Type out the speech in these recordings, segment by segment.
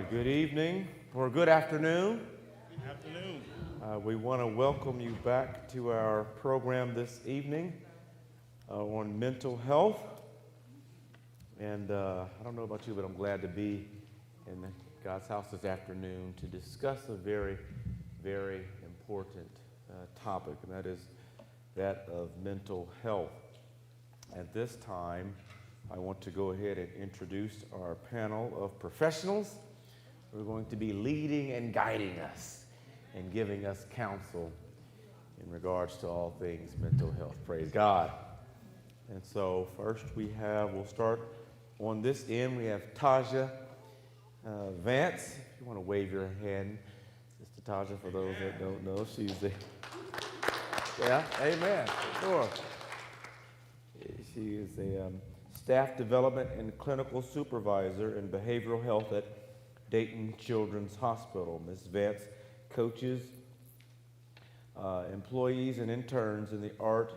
Good evening or good afternoon. Good afternoon. We want to welcome you back to our program this evening on mental health. And I don't know about you, but I'm glad to be in God's house this afternoon to discuss a very, very important topic, and that is that of mental health. At this time, I want to go ahead and introduce our panel of professionals who are going to be leading and guiding us and giving us counsel in regards to all things mental health. Praise God. And so first we'll start on this end. We have Taja Vance. If you want to wave your hand, Sister Taja, for those that don't know, she's the, yeah, amen, sure. She is a staff development and clinical supervisor in behavioral health at Dayton Children's Hospital. Ms. Vance coaches employees and interns in the art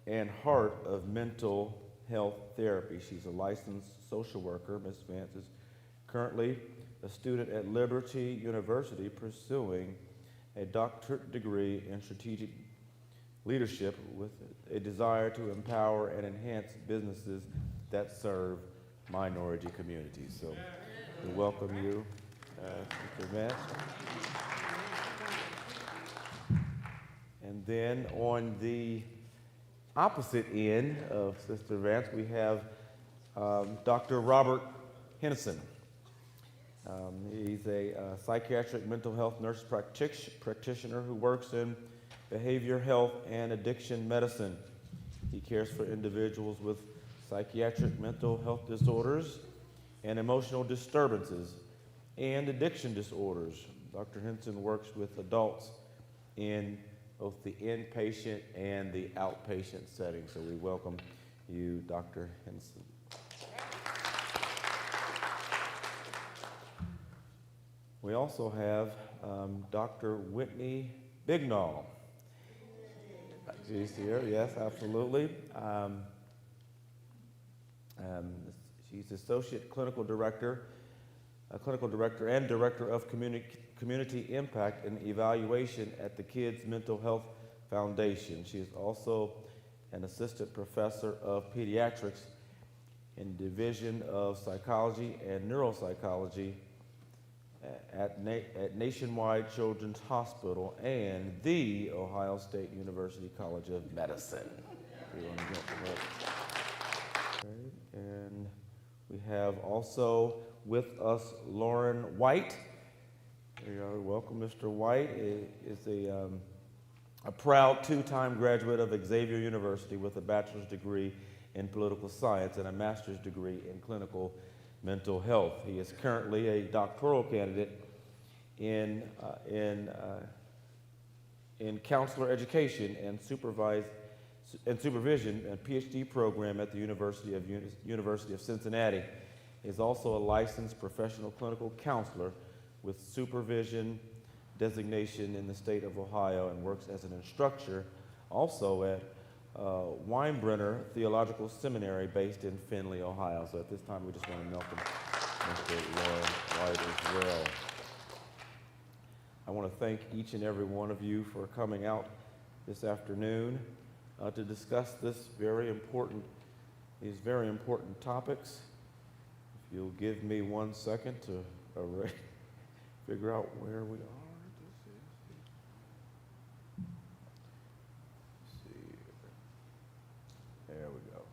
and heart of mental health therapy. She's a licensed social worker. Ms. Vance is currently a student at Liberty University pursuing a doctorate degree in strategic leadership with a desire to empower and enhance businesses that serve minority communities. So we welcome you, Mr. Vance. And then on the opposite end of Sister Vance, we have Dr. Robert Henderson. He's a psychiatric mental health nurse practitioner who works in behavior health and addiction medicine. He cares for individuals with psychiatric mental health disorders and emotional disturbances and addiction disorders. Dr. Henson works with adults in both the inpatient and the outpatient setting. So we welcome you, Dr. Henson. We also have Dr. Whitney Bignall. She's here, yes, absolutely. She's Associate Clinical Director and Director of Community Impact and Evaluation at the Kids Mental Health Foundation. She is also an Assistant Professor of Pediatrics in Division of Psychology and Neuropsychology at Nationwide Children's Hospital and the Ohio State University College of Medicine. And we have also with us Lauren White. There you are. Welcome, Mr. White. Is a proud two-time graduate of Xavier University with a bachelor's degree in political science and a master's degree in clinical mental health. He is currently a doctoral candidate in counselor education and supervision and PhD program at the University of Cincinnati. He is also a licensed professional clinical counselor with supervision designation in the state of Ohio and works as an instructor also at Weinbrenner Theological Seminary based in Findlay, Ohio. So at this time, we just want to welcome Mr. Lauren White as well. I want to thank each and every one of you for coming out this afternoon to discuss these very important topics. If you'll give me 1 second to figure out where we are. There we go.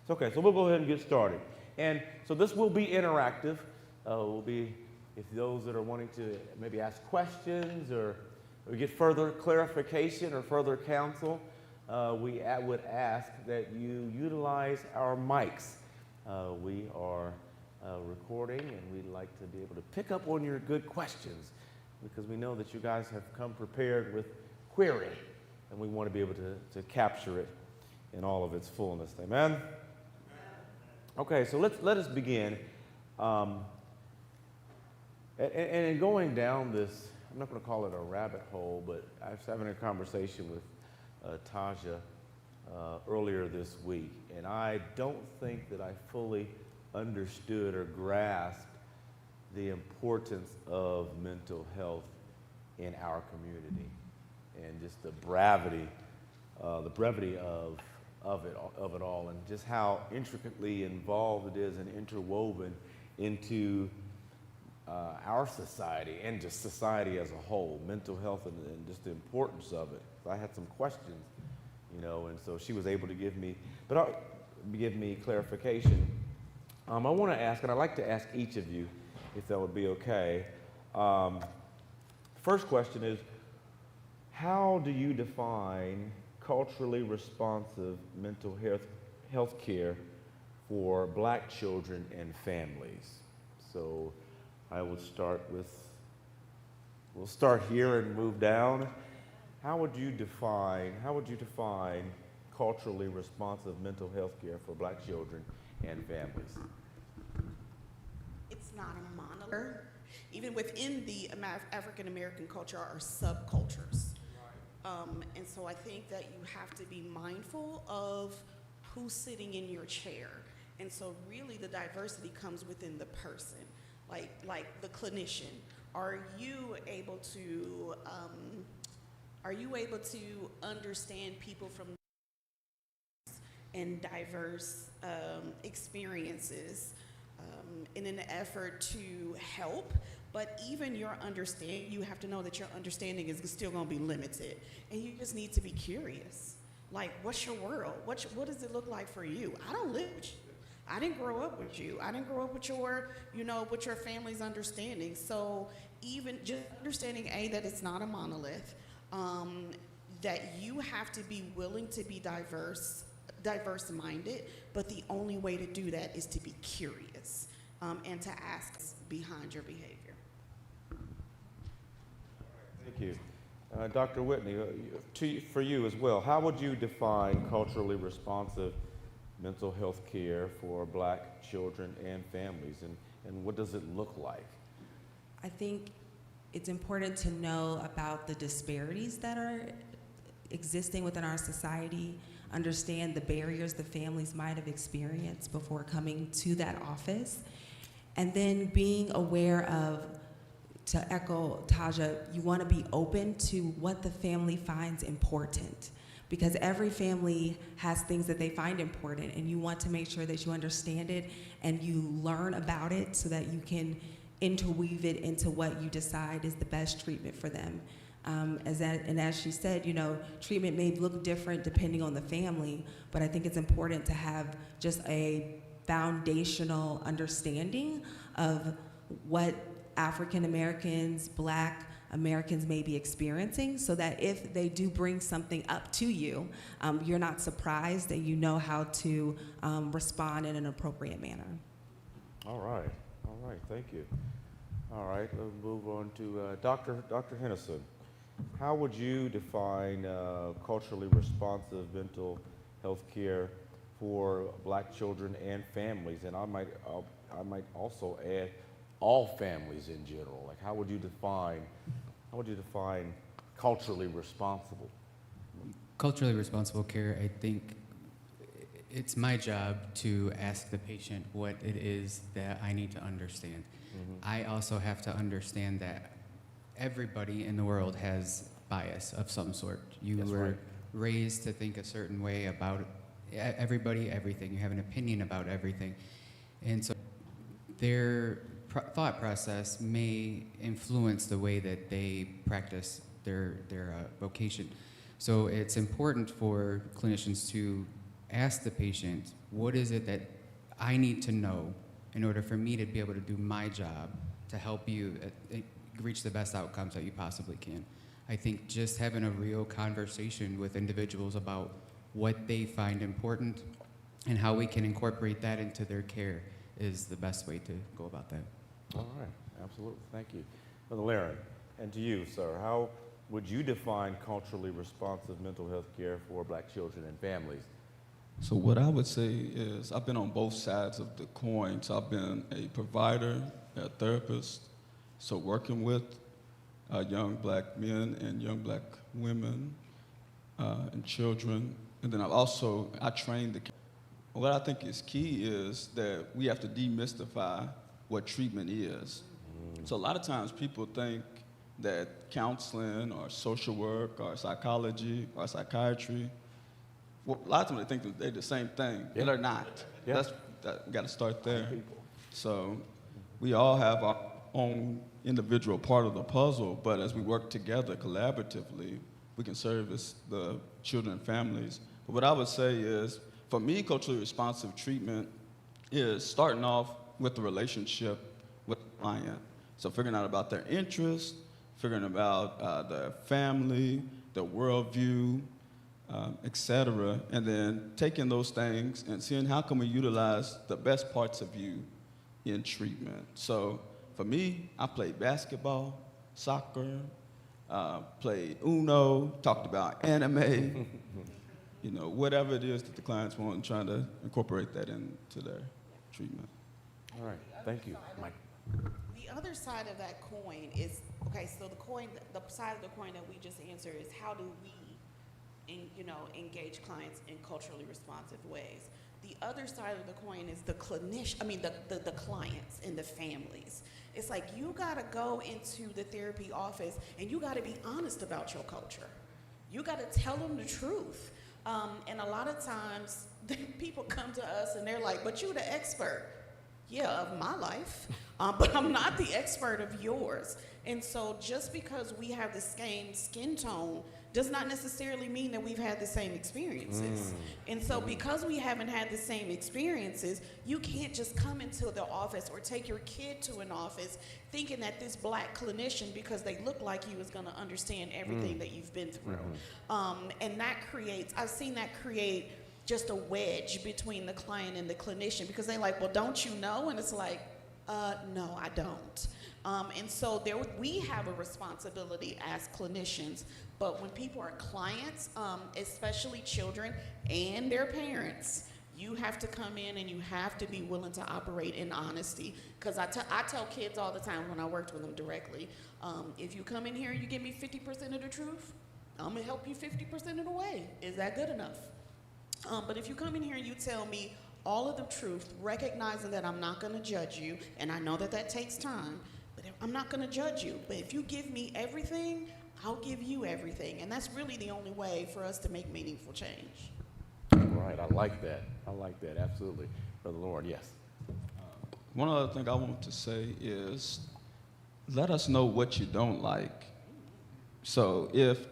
Okay, so we'll go ahead and get started. And so this will be interactive. If those that are wanting to maybe ask questions or get further clarification or further counsel, we would ask that you utilize our mics. We are recording, and we'd like to be able to pick up on your good questions because we know that you guys have come prepared with query, and we want to be able to capture it in all of its fullness. Amen? Okay, so let us begin. And in going down this, I'm not going to call it a rabbit hole, but I was having a conversation with Taja earlier this week, and I don't think that I fully understood or grasped the importance of mental health in our community, and just the brevity of it all, and just how intricately involved it is and interwoven into our society and just society as a whole, mental health and just the importance of it. So I had some questions, and so she was able to give me clarification. I want to ask, and I'd like to ask each of you, if that would be okay. First question is, how do you define culturally responsive mental health care for Black children and families? So I will we'll start here and move down. How would you define culturally responsive mental health care for Black children and families? It's not a monolith. Even within the African American culture are subcultures. And so I think that you have to be mindful of who's sitting in your chair. And so really the diversity comes within the person, like the clinician. Are you able to understand people from and diverse experiences in an effort to help? But even your understanding, you have to know that your understanding is still going to be limited, and you just need to be curious. Like, what's your world? What does it look like for you? I don't live with you. I didn't grow up with you. I didn't grow up with your family's understanding. So even just understanding, that it's not a monolith, that you have to be willing to be diverse-minded, but the only way to do that is to be curious and to ask behind your behavior. Thank you. Dr. Whitney, for you as well, how would you define culturally responsive mental health care for Black children and families, and what does it look like? I think it's important to know about the disparities that are existing within our society, understand the barriers the families might have experienced before coming to that office, and then being aware of, to echo Taja, you want to be open to what the family finds important, because every family has things that they find important, and you want to make sure that you understand it and you learn about it so that you can interweave it into what you decide is the best treatment for them. As she said, treatment may look different depending on the family, but I think it's important to have just a foundational understanding of what African Americans, Black Americans may be experiencing, so that if they do bring something up to you, you're not surprised and you know how to respond in an appropriate manner. All right, thank you. All right, let's move on to Dr. Hennison. How would you define culturally responsive mental health care for Black children and families? And I might also add all families in general. Like, how would you define culturally responsible? Culturally responsible care, I think it's my job to ask the patient what it is that I need to understand. Mm-hmm. I also have to understand that everybody in the world has bias of some sort. You That's were right. raised to think a certain way about everybody, everything. You have an opinion about everything. And so their thought process may influence the way that they practice their vocation. So it's important for clinicians to ask the patient, what is it that I need to know in order for me to be able to do my job to help you reach the best outcomes that you possibly can. I think just having a real conversation with individuals about what they find important and how we can incorporate that into their care is the best way to go about that. All right, absolutely, thank you. Brother Laren, and to you, sir, how would you define culturally responsive mental health care for Black children and families? So what I would say is I've been on both sides of the coin. So I've been a provider, a therapist, so working with young Black men and young Black women and children. And then I trained What I think is key is that we have to demystify what treatment is. So a lot of times people think that counseling or social work or psychology or psychiatry, well, a lot of times they think that they're the same thing, and they're not. Yeah. We got to start there. So we all have our own individual part of the puzzle, but as we work together collaboratively, we can service the children and families. But what I would say is, for me, culturally responsive treatment is starting off with the relationship with the client. So figuring out about their interests, figuring about their family, their worldview, et cetera, and then taking those things and seeing how can we utilize the best parts of you in treatment. So for me, I played basketball, soccer, played Uno, talked about anime, you know, whatever it is that the clients want, and trying to incorporate that into their treatment. All right, thank you, Mike. The other side of that coin is, okay, so the side of the coin that we just answered is how do we, engage clients in culturally responsive ways. The other side of the coin is the clients and the families. It's like you gotta go into the therapy office and you gotta be honest about your culture. You gotta tell them the truth. And a lot of times people come to us and they're like, but you're the expert. Yeah, of my life, but I'm not the expert of yours. And so just because we have the same skin tone does not necessarily mean that we've had the same experiences. And so because we haven't had the same experiences, you can't just come into the office or take your kid to an office thinking that this black clinician, because they look like you, is gonna understand everything that you've been through. And that I've seen that create just a wedge between the client and the clinician, because they're like, well, don't you know? And it's like, no, I don't. And so we have a responsibility as clinicians, but when people are clients, especially children and their parents, you have to come in and you have to be willing to operate in honesty. Because I tell kids all the time when I worked with them directly, if you come in here and you give me 50% of the truth, I'm gonna help you 50% of the way. Is that good enough? But if you come in here and you tell me all of the truth, recognizing that I'm not gonna judge you, and I know that that takes time, but I'm not gonna judge you. But if you give me everything, I'll give you everything. And that's really the only way for us to make meaningful change. Right, I like that, absolutely. Brother Lauren, yes. One other thing I want to say is, let us know what you don't like. So if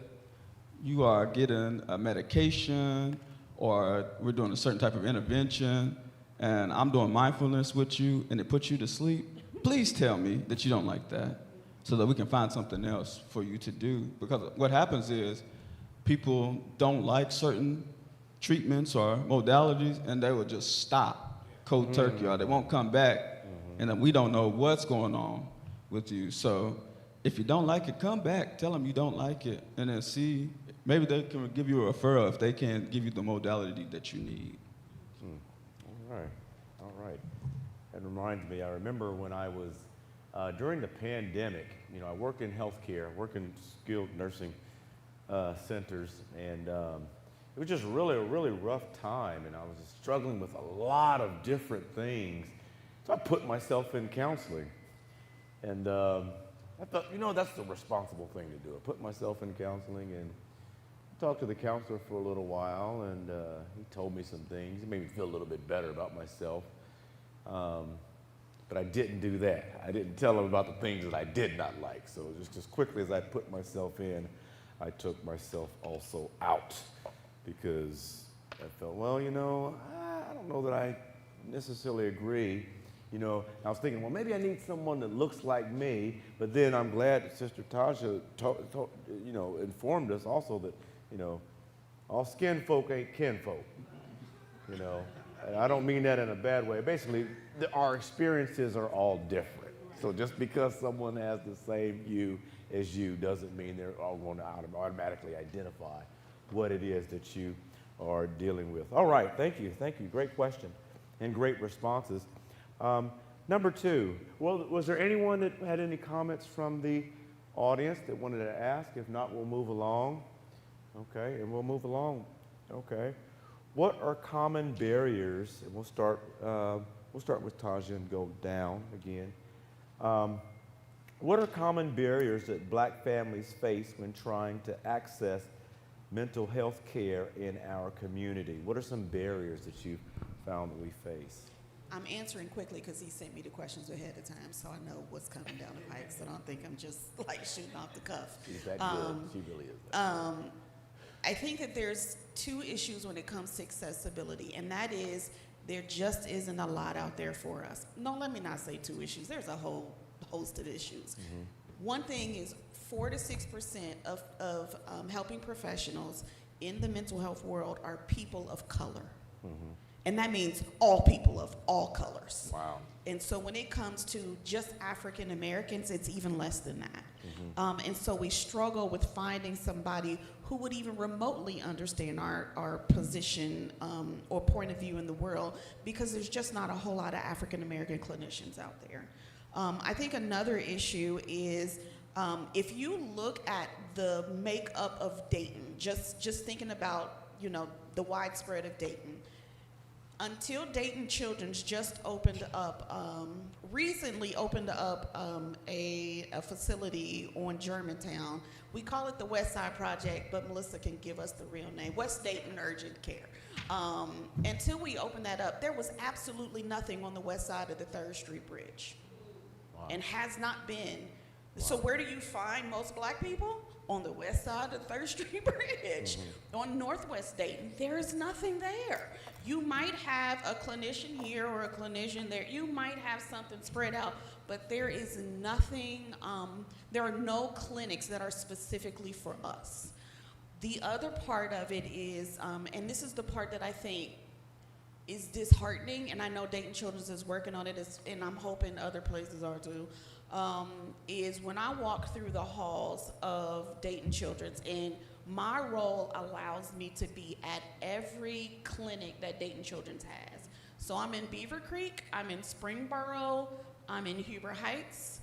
you are getting a medication, or we're doing a certain type of intervention, and I'm doing mindfulness with you, and it puts you to sleep, please tell me that you don't like that, so that we can find something else for you to do. Because what happens is, people don't like certain treatments or modalities, and they will just stop cold turkey, or they won't come back, and then we don't know what's going on with you. So if you don't like it, come back, tell them you don't like it, and then see. Maybe they can give you a referral if they can't give you the modality that you need. All right. That reminds me, I remember when I was, during the pandemic, I worked in healthcare, worked in skilled nursing centers, and it was just a really rough time, and I was just struggling with a lot of different things. So I put myself in counseling, and I thought, that's the responsible thing to do. I put myself in counseling and talked to the counselor for a little while, and he told me some things. He made me feel a little bit better about myself. But I didn't do that. I didn't tell him about the things that I did not like. So just as quickly as I put myself in, I took myself also out, because I felt, well, I don't know that I necessarily agree. I was thinking, well, maybe I need someone that looks like me. But then I'm glad that Sister Tasha, informed us also that, all skin folk ain't kin folk. And I don't mean that in a bad way. Basically, our experiences are all different. So just because someone has the same you as you doesn't mean they're all going to automatically identify what it is that you are dealing with. All right, thank you. Great question and great responses. Number 2, well, was there anyone that had any comments from the audience that wanted to ask? If not, we'll move along. Okay, and we'll move along. Okay. what are common barriers? And we'll start with Taja and go down again. What are common barriers that Black families face when trying to access mental health care in our community? What are some barriers that you've found that we face? I'm answering quickly because he sent me the questions ahead of time, so I know what's coming down the pike, so don't think I'm just like shooting off the cuff. She's that good. She really is that good. I think that there's two issues when it comes to accessibility, and that is there just isn't a lot out there for us. No, let me not say two issues. There's a whole host of issues. One thing is 4 to 6% of helping professionals in the mental health world are people of color. And that means all people of all colors. Wow. And so when it comes to just African Americans, it's even less than that. And so we struggle with finding somebody who would even remotely understand our position or point of view in the world, because there's just not a whole lot of African American clinicians out there. I think another issue is if you look at the makeup of Dayton, just thinking about, you know, the widespread of Dayton, until Dayton Children's just opened up, recently opened up a facility on Germantown. We call it the West Side Project, but Melissa can give us the real name, West Dayton Urgent Care. Until we opened that up, there was absolutely nothing on the west side of the 3rd Street Bridge. Wow. And has not been. Wow. So where do you find most Black people? On the west side of the 3rd Street Bridge. On Northwest Dayton, there is nothing there. You might have a clinician here or a clinician there. You might have something spread out, but there is nothing, there are no clinics that are specifically for us. The other part of it is, and this is the part that I think is disheartening, and I know Dayton Children's is working on it, and I'm hoping other places are too, is when I walk through the halls of Dayton Children's, and my role allows me to be at every clinic that Dayton Children's has. So I'm in Beaver Creek, I'm in Springboro, I'm in Huber Heights,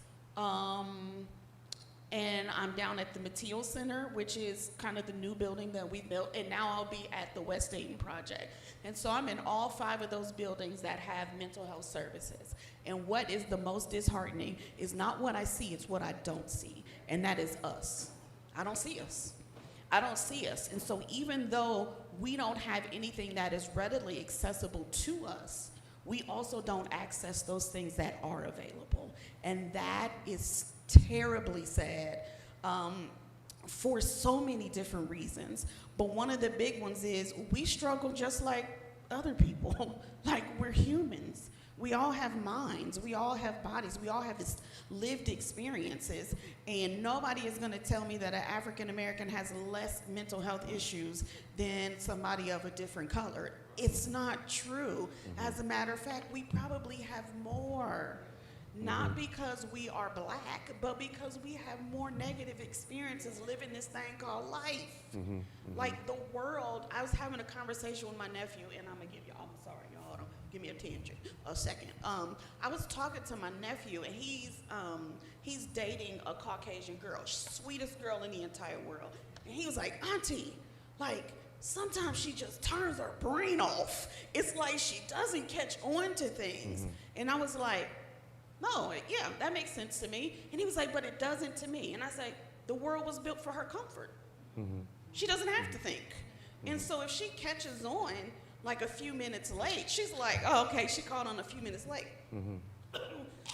and I'm down at the Mateel Center, which is kind of the new building that we built, and now I'll be at the West Dayton Project. And so I'm in all 5 of those buildings that have mental health services. And what is the most disheartening is not what I see, it's what I don't see, and that is us. I don't see us. I don't see us. And so even though we don't have anything that is readily accessible to us, we also don't access those things that are available. And that is terribly sad for so many different reasons. But one of the big ones is we struggle just like other people. Like, we're humans. We all have minds, we all have bodies, we all have this lived experiences, and nobody is gonna tell me that an African American has less mental health issues than somebody of a different color. It's not true. As a matter of fact, we probably have more. Not because we are Black, but because we have more negative experiences living this thing called life. Like the world, I was having a conversation with my nephew, and I'm gonna give y'all, I'm sorry, y'all, hold on, give me a tangent, a second. I was talking to my nephew, and he's dating a Caucasian girl, sweetest girl in the entire world. And he was like, Auntie, like, sometimes she just turns her brain off. It's like she doesn't catch on to things. And I was like, no, yeah, that makes sense to me. And he was like, but it doesn't to me. And I said, the world was built for her comfort. She doesn't have to think. And so if she catches on like a few minutes late, she's like, oh, okay, she called on a few minutes late.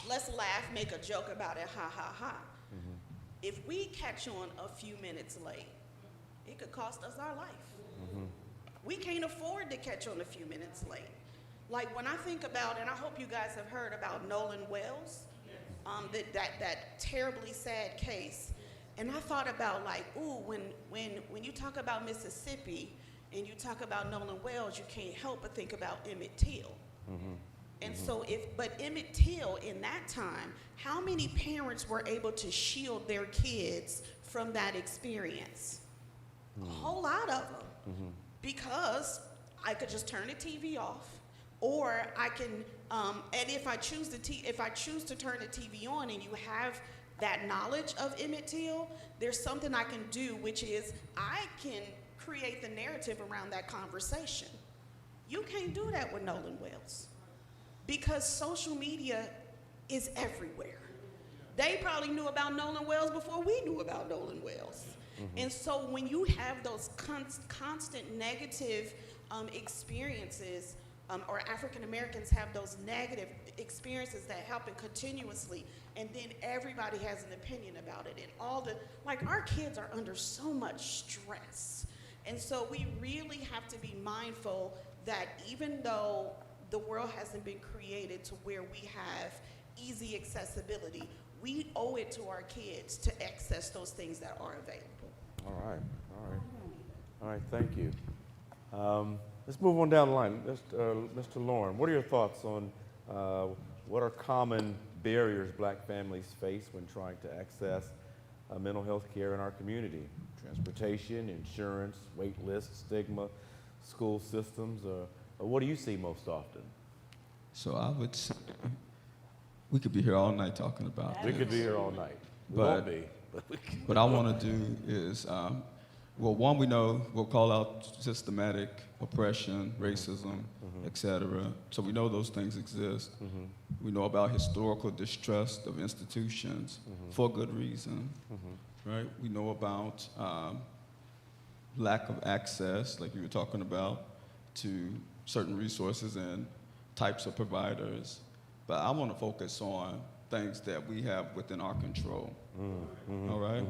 Let's laugh, make a joke about it, ha, ha, ha. If we catch on a few minutes late, it could cost us our life. We can't afford to catch on a few minutes late. Like when I think about, and I hope you guys have heard about Nolan Wells, that terribly sad case. And I thought about like, ooh, when you talk about Mississippi and you talk about Nolan Wells, you can't help but think about Emmett Till. And so but Emmett Till in that time, how many parents were able to shield their kids from that experience? A whole lot of them. Because I could just turn the TV off, or I can, and if I choose to turn the TV on and you have that knowledge of Emmett Till, there's something I can do, which is I can create the narrative around that conversation. You can't do that with Nolan Wells because social media is everywhere. They probably knew about Nolan Wells before we knew about Nolan Wells. And so when you have those constant negative experiences, or African Americans have those negative experiences that happen continuously, and then everybody has an opinion about it, and our kids are under so much stress. And so we really have to be mindful that even though the world hasn't been created to where we have easy accessibility, we owe it to our kids to access those things that are available. All right, thank you. Let's move on down the line. Mr. Lauren, what are your thoughts on what are common barriers Black families face when trying to access mental health care in our community? Transportation, insurance, wait lists, stigma, school systems, what do you see most often? So I would say we could be here all night talking about We this. could be here all night. We But- won't be. What I want to do is, one, we know we'll call out systematic oppression, racism, etc. So we know those things exist. We know about historical distrust of institutions for good reason, right? We know about lack of access, like you were talking about, to certain resources and types of providers. But I want to focus on things that we have within our control. All right?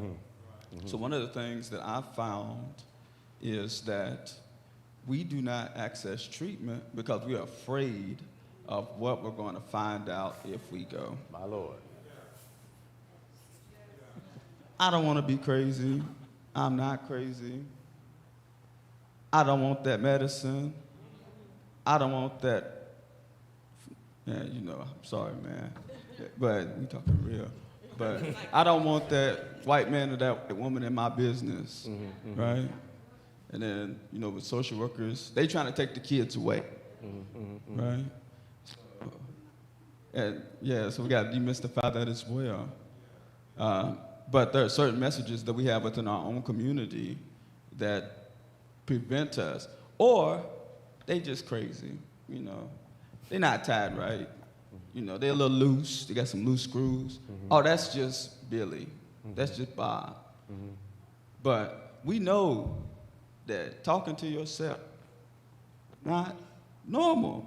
So one of the things that I found is that we do not access treatment because we are afraid of what we're going to find out if we go. My Lord. I don't want to be crazy. I'm not crazy. I don't want that medicine. I don't want that. Man, I'm sorry, man. But we talking real. But I don't want that white man or that woman in my business, right? And then, with social workers, they trying to take the kids away, right? And so we got to demystify that as well. But there are certain messages that we have within our own community that prevent us, or they just crazy, They're not tied right. They're a little loose. They got some loose screws. Oh, that's just Billy. That's just Bob. But we know that talking to yourself not normal,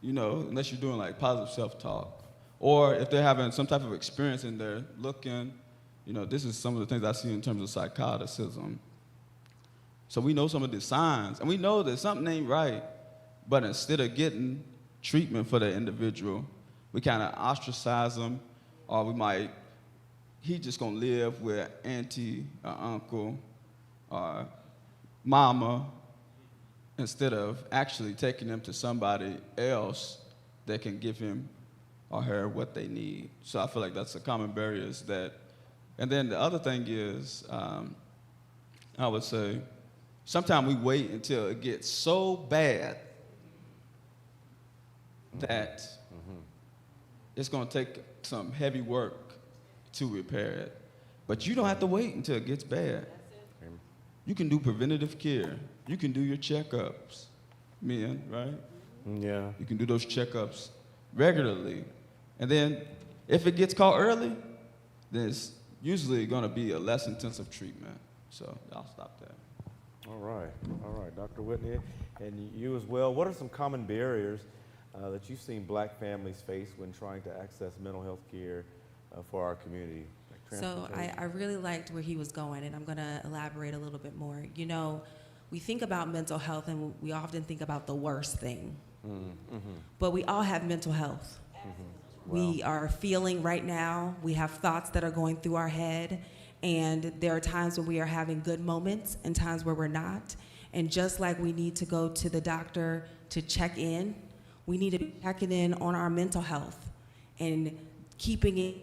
unless you're doing like positive self-talk. Or if they're having some type of experience and they're looking, this is some of the things I see in terms of psychoticism. So we know some of the signs, and we know that something ain't right, but instead of getting treatment for the individual, we kind of ostracize them, or he just gonna live with auntie or uncle or mama, instead of actually taking them to somebody else that can give him or her what they need. So I feel like that's a common barrier is that. And then the other thing is, I would say, sometimes we wait until it gets so bad that it's going to take some heavy work to repair it. But you don't have to wait until it gets bad. You can do preventative care. You can do your checkups, men, right? Yeah. You can do those checkups regularly. And then if it gets caught early, then it's usually going to be a less intensive treatment. So I'll stop there. All right, Dr. Whitney, and you as well. What are some common barriers that you've seen Black families face when trying to access mental health care for our community? Like So I really liked where he was going, and I'm going to elaborate a little bit more. We think about mental health, and we often think about the worst thing. But we all have mental health. We are feeling right now. We have thoughts that are going through our head. And there are times when we are having good moments and times where we're not. And just like we need to go to the doctor to check in, we need to be checking in on our mental health and keeping it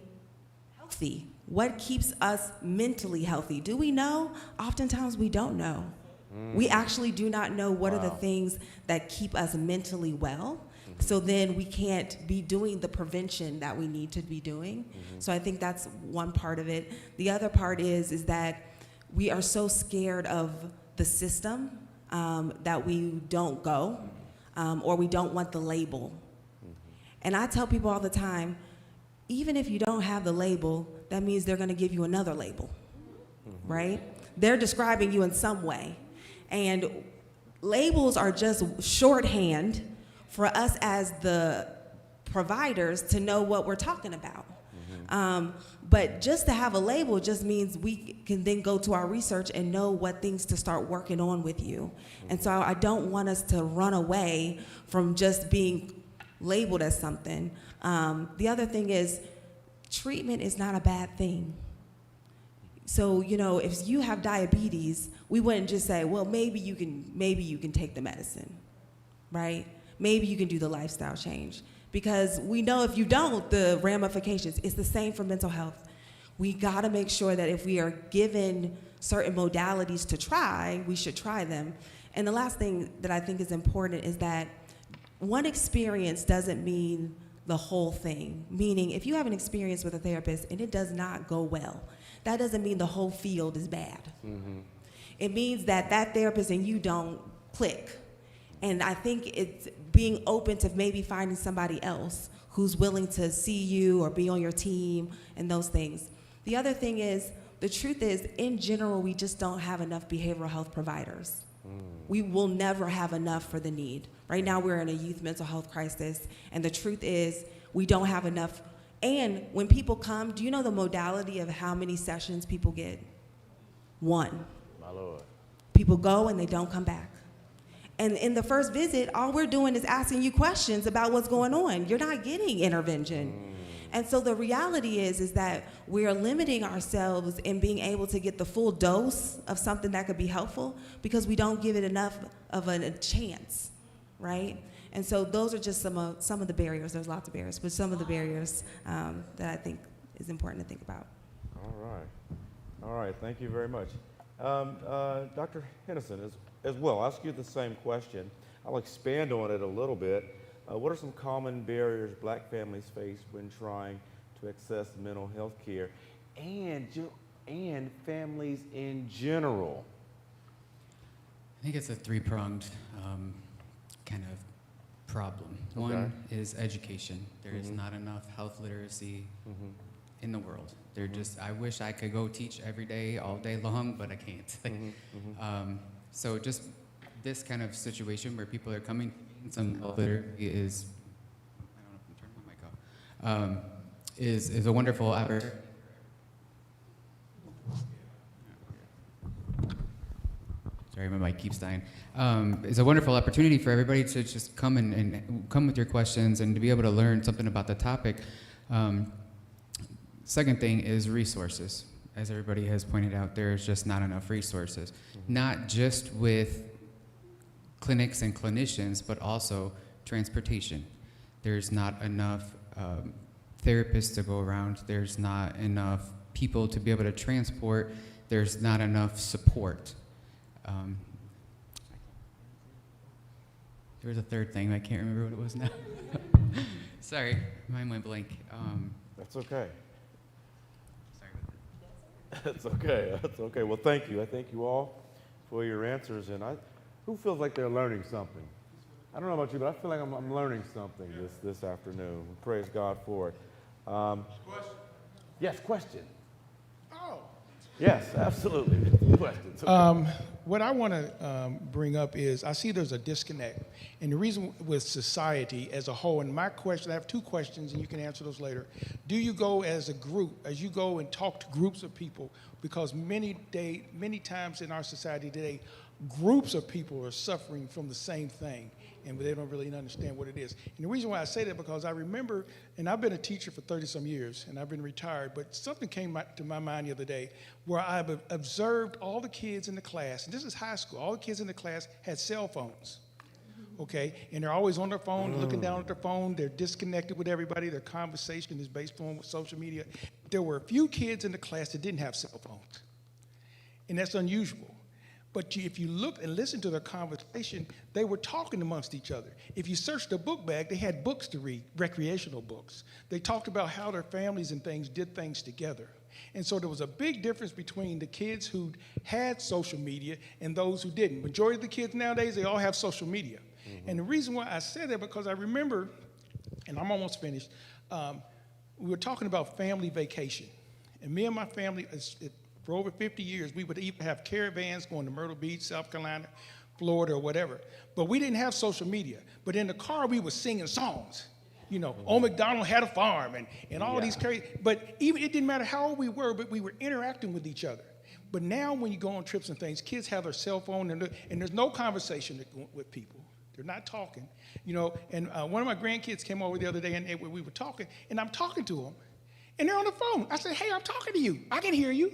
healthy. What keeps us mentally healthy? Do we know? Oftentimes we don't know. We actually do not know what are the things that keep us mentally well. So then we can't be doing the prevention that we need to be doing. So I think that's one part of it. The other part is that we are so scared of the system that we don't go. or we don't want the label. And I tell people all the time, even if you don't have the label, that means they're gonna give you another label, right? They're describing you in some way. And labels are just shorthand for us as the providers to know what we're talking about. But just to have a label just means we can then go to our research and know what things to start working on with you. And so I don't want us to run away from just being labeled as something. The other thing is, treatment is not a bad thing. So, you know, if you have diabetes, we wouldn't just say, well, maybe you can take the medicine, right? Maybe you can do the lifestyle change. Because we know if you don't, the ramifications, it's the same for mental health. We gotta make sure that if we are given certain modalities to try, we should try them. And the last thing that I think is important is that one experience doesn't mean the whole thing. Meaning, if you have an experience with a therapist and it does not go well, that doesn't mean the whole field is bad. It means that that therapist and you don't click. And I think it's being open to maybe finding somebody else who's willing to see you or be on your team and those things. The other thing is, the truth is, in general, we just don't have enough behavioral health providers. We will never have enough for the need. Right now, we're in a youth mental health crisis, and the truth is, we don't have enough. And when people come, do you know the modality of how many sessions people get? 1. My Lord. People go and they don't come back. And in the first visit, all we're doing is asking you questions about what's going on. You're not getting intervention. And so the reality is that we are limiting ourselves in being able to get the full dose of something that could be helpful because we don't give it enough of a chance, right? And so those are just some of the barriers. There's lots of barriers, but some of the barriers that I think is important to think about. All right, thank you very much. Dr. Hennison, as well, I'll ask you the same question. I'll expand on it a little bit. What are some common barriers Black families face when trying to access mental health care and families in general? I think it's a three-pronged kind of problem. Okay. One is education. There is not enough health literacy in the world. They're just, I wish I could go teach every day, all day long, but I can't. So just this kind of situation where people are coming, some health literacy is, I don't know if I'm turning my mic off, is a wonderful opportunity. Sorry, my mic keeps dying. It's a wonderful opportunity for everybody to just come and come with your questions and to be able to learn something about the topic. Second thing is resources. As everybody has pointed out, there's just not enough resources. Not just with clinics and clinicians, but also transportation. There's not enough therapists to go around. There's not enough people to be able to transport. There's not enough support. There was a third thing, I can't remember what it was now. Sorry, mine went blank. That's okay. Sorry about that. That's okay. That's okay. Well, thank you. I thank you all for your answers. And who feels like they're learning something? I don't know about you, but I feel like I'm learning something this afternoon. Praise God for it. Question? Yes, question. Oh. Yes, absolutely. Questions. Okay. What I want to bring up is I see there's a disconnect. And the reason with society as a whole, and my question, I have two questions and you can answer those later. Do you go as a group, as you go and talk to groups of people? Because many times in our society today, groups of people are suffering from the same thing, and they don't really understand what it is. And the reason why I say that, because I remember, and I've been a teacher for 30-some years, and I've been retired, but something came to my mind the other day where I observed all the kids in the class, and this is high school, all the kids in the class had cell phones, okay? And they're always on their phone, looking down at their phone, they're disconnected with everybody, their conversation is based on social media. There were a few kids in the class that didn't have cell phones, and that's unusual. But if you look and listen to their conversation, they were talking amongst each other. If you searched the book bag, they had books to read, recreational books. They talked about how their families and things did things together. And so there was a big difference between the kids who had social media and those who didn't. Majority of the kids nowadays, they all have social media. And the reason why I said that, because I remember, and I'm almost finished, we were talking about family vacation. And me and my family, for over 50 years, we would even have caravans going to Myrtle Beach, South Carolina, Florida, or whatever. But we didn't have social media. But in the car, we were singing songs. You know, Old MacDonald had a farm, and all these crazy. But even it didn't matter how old we were, but we were interacting with each other. But now when you go on trips and things, kids have their cell phone, and there's no conversation with people. They're not talking, you know. And one of my grandkids came over the other day, and we were talking, and I'm talking to them, and they're on the phone. I said, hey, I'm talking to you. I can hear you.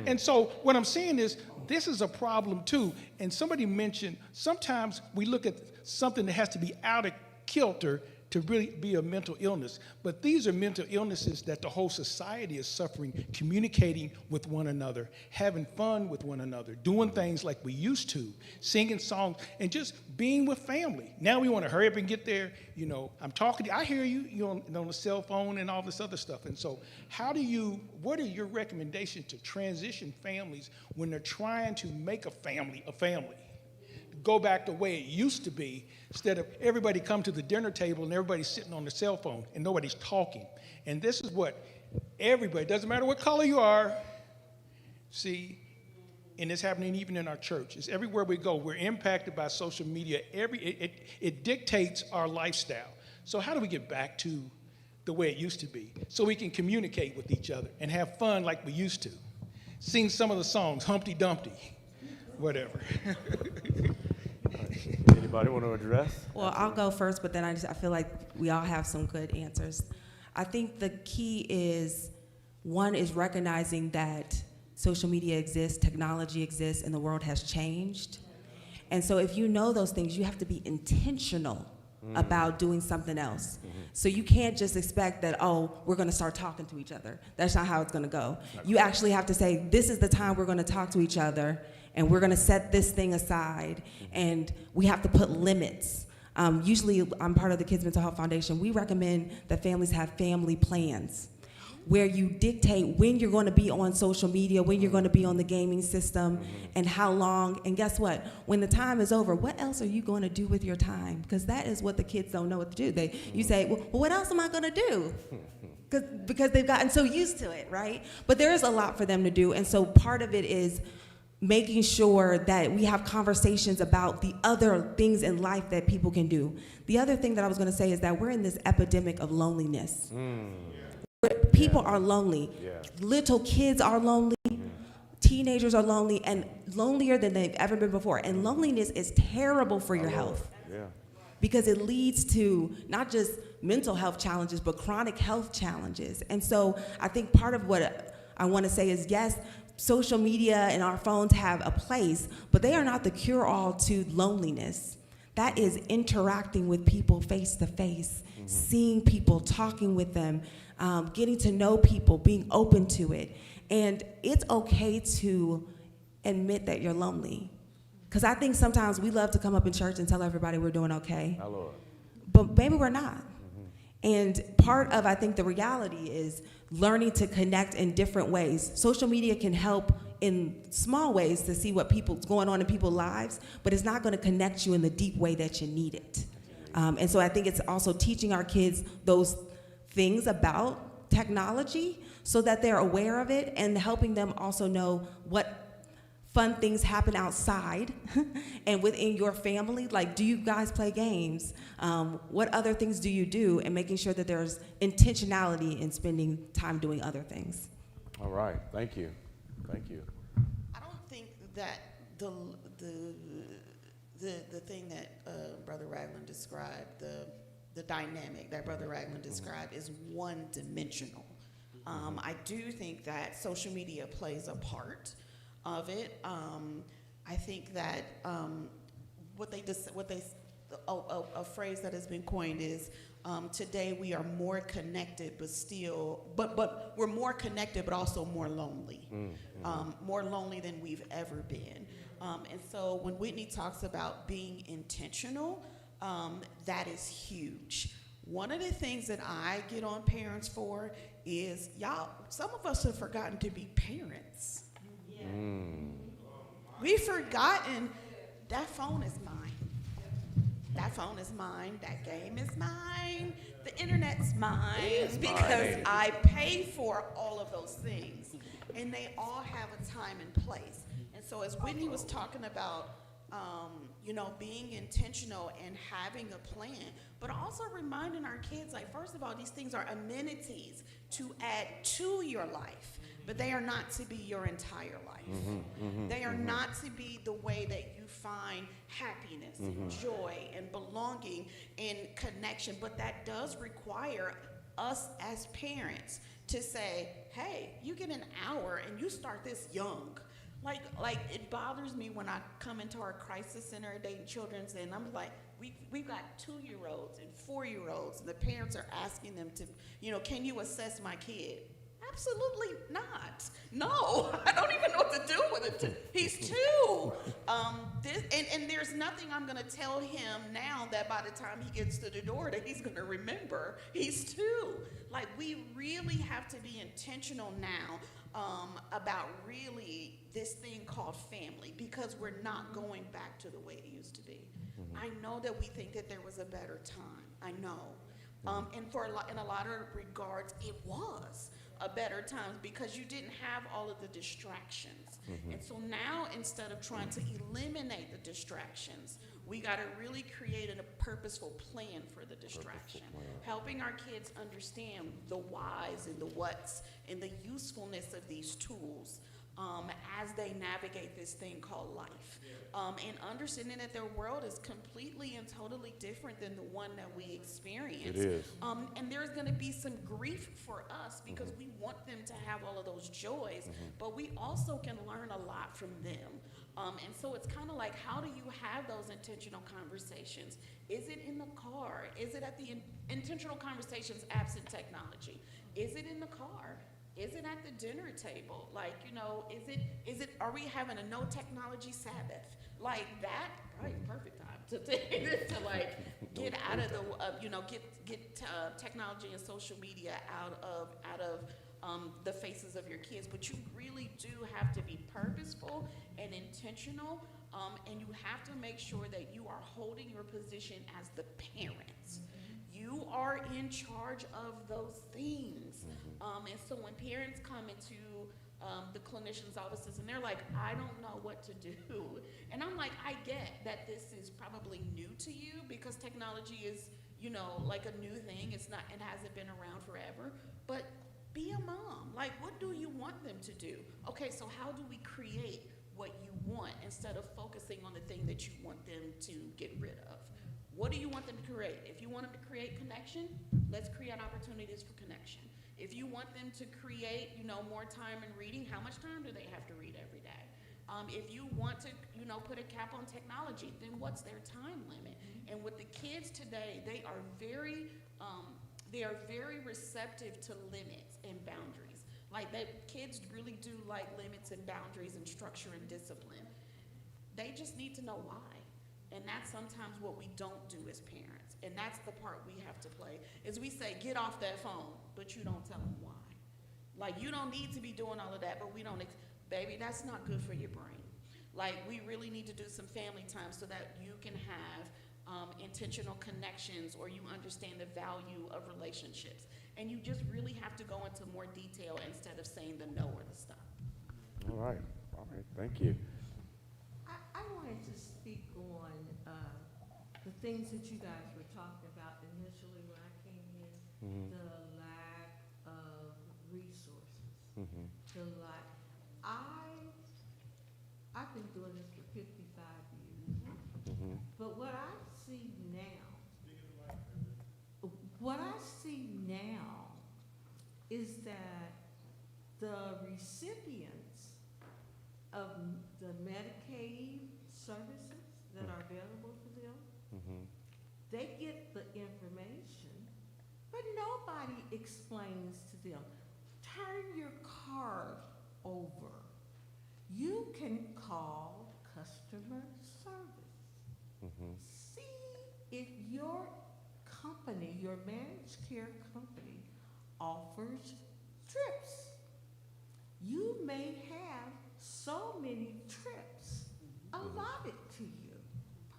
And so what I'm saying is, this is a problem too. And somebody mentioned, sometimes we look at something that has to be out of kilter to really be a mental illness. But these are mental illnesses that the whole society is suffering, communicating with one another, having fun with one another, doing things like we used to, singing songs, and just being with family. Now we want to hurry up and get there. You know, I'm talking to you, I hear you, you're on the cell phone and all this other stuff. And so what are your recommendations to transition families when they're trying to make a family a family? Go back the way it used to be, instead of everybody come to the dinner table and everybody's sitting on their cell phone and nobody's talking. And this is what everybody, doesn't matter what color you are, see, and it's happening even in our churches. Everywhere we go, we're impacted by social media. It dictates our lifestyle. So how do we get back to the way it used to be so we can communicate with each other and have fun like we used to? Sing some of the songs, Humpty Dumpty, whatever. Anybody want to address? Well, I'll go first, but then I feel like we all have some good answers. I think the key is, one is recognizing that social media exists, technology exists, and the world has changed. And so if you know those things, you have to be intentional about doing something else. So you can't just expect that, oh, we're going to start talking to each other. That's not how it's going to go. You actually have to say, this is the time we're going to talk to each other, and we're going to set this thing aside, and we have to put limits. Usually, I'm part of the Kids Mental Health Foundation. We recommend that families have family plans where you dictate when you're going to be on social media, when you're going to be on the gaming system, and how long. And guess what? When the time is over, what else are you going to do with your time? Because that is what the kids don't know what to do. You say, well, what else am I going to do? Because they've gotten so used to it, right? But there is a lot for them to do. And so part of it is making sure that we have conversations about the other things in life that people can do. The other thing that I was going to say is that we're in this epidemic of loneliness. People are lonely. Little kids are lonely. Teenagers are lonely, and lonelier than they've ever been before. And loneliness is terrible for your health. Because it leads to not just mental health challenges, but chronic health challenges. And so I think part of what I want to say is, yes, social media and our phones have a place, but they are not the cure-all to loneliness. That is interacting with people face to face, seeing people, talking with them, getting to know people, being open to it. And it's okay to admit that you're lonely. Because I think sometimes we love to come up in church and tell everybody we're doing okay. My Lord. But maybe we're not. And part of, I think, the reality is learning to connect in different ways. Social media can help in small ways to see what's going on in people's lives, but it's not going to connect you in the deep way that you need it. And so I think it's also teaching our kids those things about technology so that they're aware of it, and helping them also know what fun things happen outside and within your family. Like, do you guys play games? What other things do you do? And making sure that there's intentionality in spending time doing other things. All right, thank you. Thank you. I don't think that the thing that Brother Ragland described, the dynamic that Brother Ragland described, is one-dimensional. I do think that social media plays a part of it. I think that a phrase that has been coined is, today we are more connected, but we're more connected, but also more lonely. More lonely than we've ever been. And so when Whitney talks about being intentional, that is huge. One of the things that I get on parents for is, some of us have forgotten to be parents. We've forgotten that phone is mine. that phone is mine, that game is mine, the internet's mine, It's mine, because ain't it? I pay for all of those things. And they all have a time and place. And so as Whitney was talking about, you know, being intentional and having a plan, but also reminding our kids, like, first of all, these things are amenities to add to your life, but they are not to be your entire life. They are not to be the way that you find happiness and joy and belonging and connection, but that does require us as parents to say, hey, you get an hour and you start this young. Like it bothers me when I come into our crisis center dating children's, and I'm like, we've got 2-year-olds and 4-year-olds, and the parents are asking them to, you know, can you assess my kid? Absolutely not. No, I don't even know what to do with it. He's 2. And there's nothing I'm going to tell him now that by the time he gets to the door that he's going to remember. He's 2. Like, we really have to be intentional now about really this thing called family, because we're not going back to the way it used to be. I know that we think that there was a better time. I know. And in a lot of regards, it was a better time because you didn't have all of the distractions. And so now, instead of trying to eliminate the distractions, we got to really create a purposeful plan for the distraction, helping our kids understand the whys and the whats and the usefulness of these tools as they navigate this thing called life. And understanding that their world is completely and totally different than the one that we experience. It is. And there's going to be some grief for us because we want them to have all of those joys, but we also can learn a lot from them. And so it's kind of like, how do you have those intentional conversations? Is it in the car? Is it at the intentional conversations absent technology? Is it in the car? Is it at the dinner table? Like, you know, are we having a no technology Sabbath? Like that, probably perfect time to like get out of the, get technology and social media out of the faces of your kids. But you really do have to be purposeful and intentional, and you have to make sure that you are holding your position as the parents. You are in charge of those things. And so when parents come into the clinician's offices and they're like, I don't know what to do. And I'm like, I get that this is probably new to you because technology is, you know, like a new thing. It hasn't been around forever. But be a mom. Like, what do you want them to do? Okay, so how do we create what you want instead of focusing on the thing that you want them to get rid of? What do you want them to create? If you want them to create connection, let's create opportunities for connection. If you want them to create, you know, more time in reading, how much time do they have to read every day? If you want to, you know, put a cap on technology, then what's their time limit? And with the kids today, they are very receptive to limits and boundaries. Like, kids really do like limits and boundaries and structure and discipline. They just need to know why. And that's sometimes what we don't do as parents. And that's the part we have to play, is we say, get off that phone, but you don't tell them why. Like, you don't need to be doing all of that, but we don't, baby, that's not good for your brain. Like, we really need to do some family time so that you can have intentional connections, or you understand the value of relationships. And you just really have to go into more detail instead of saying the no or the stop. All right, thank you. I wanted to speak on the things that you guys were talking about initially when I came in, the lack of resources, the lack. I've been doing this for 55 years, but what I see now is that the recipients of the Medicaid services that are available to them, they get the information, but nobody explains to them, turn your card over. You can call customer service. See if your company, your managed care company, offers trips. You may have so many trips allotted to you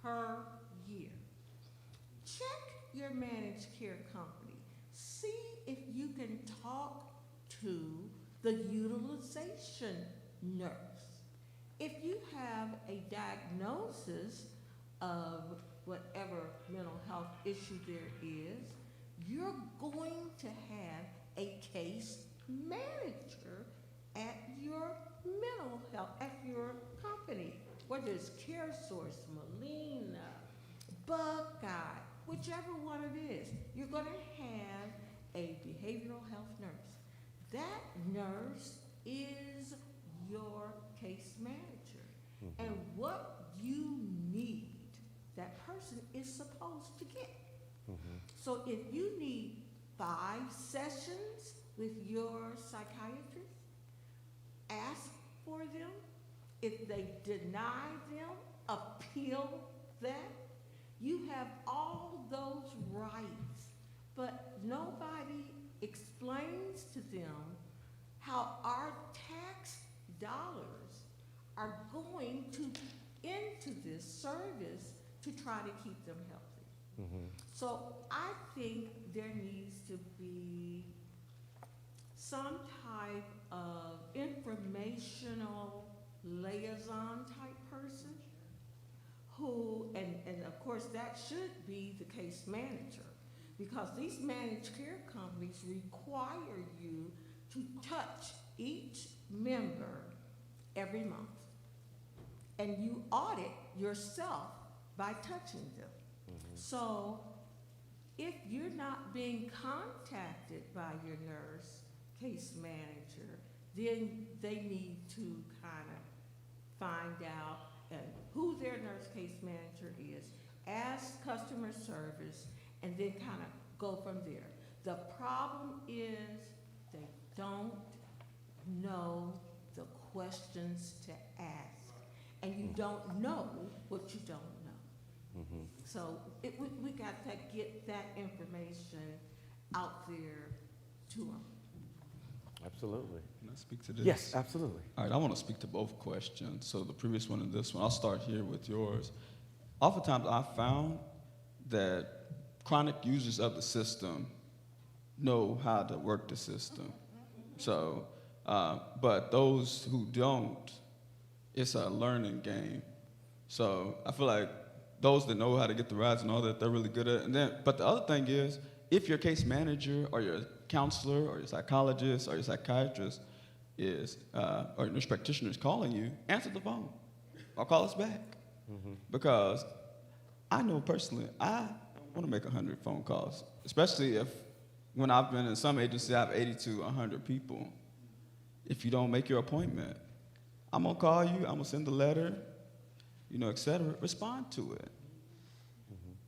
per year. your managed care company. See if you can talk to the utilization nurse. If you have a diagnosis of whatever mental health issue there is, you're going to have a case manager at your mental health, at your company, whether it's CareSource, Molina, Buckeye, whichever one it is, you're going to have a behavioral health nurse. That nurse is your case manager. And what you need, that person is supposed to get. So if you need 5 sessions with your psychiatrist, ask for them. If they deny them, appeal that. You have all those rights, but nobody explains to them how our tax dollars are going into this service to try to keep them healthy. So I think there needs to be some type of informational liaison type person who, and of course that should be the case manager, because these managed care companies require you to touch each member every month. And you audit yourself by touching them. So if you're not being contacted by your nurse, case manager, then they need to kind of find out who their nurse case manager is, ask customer service, and then kind of go from there. The problem is they don't know the questions to ask, and you don't know what you don't know. So we got to get that information out there to them. Absolutely. Can I speak to this? Yes, absolutely. All right, I want to speak to both questions. So the previous one and this one, I'll start here with yours. Oftentimes I've found that chronic users of the system know how to work the system. So, but those who don't, it's a learning game. So I feel like those that know how to get the rides and all that, they're really good at it. And then, but the other thing is, if your case manager or your counselor or your psychologist or your psychiatrist is, or your nurse practitioner is calling you, answer the phone or call us back. Because I know personally, I want to make 100 phone calls, especially if, when I've been in some agencies, I have 80 to 100 people. If you don't make your appointment, I'm going to call you, I'm going to send a letter, et cetera, respond to it.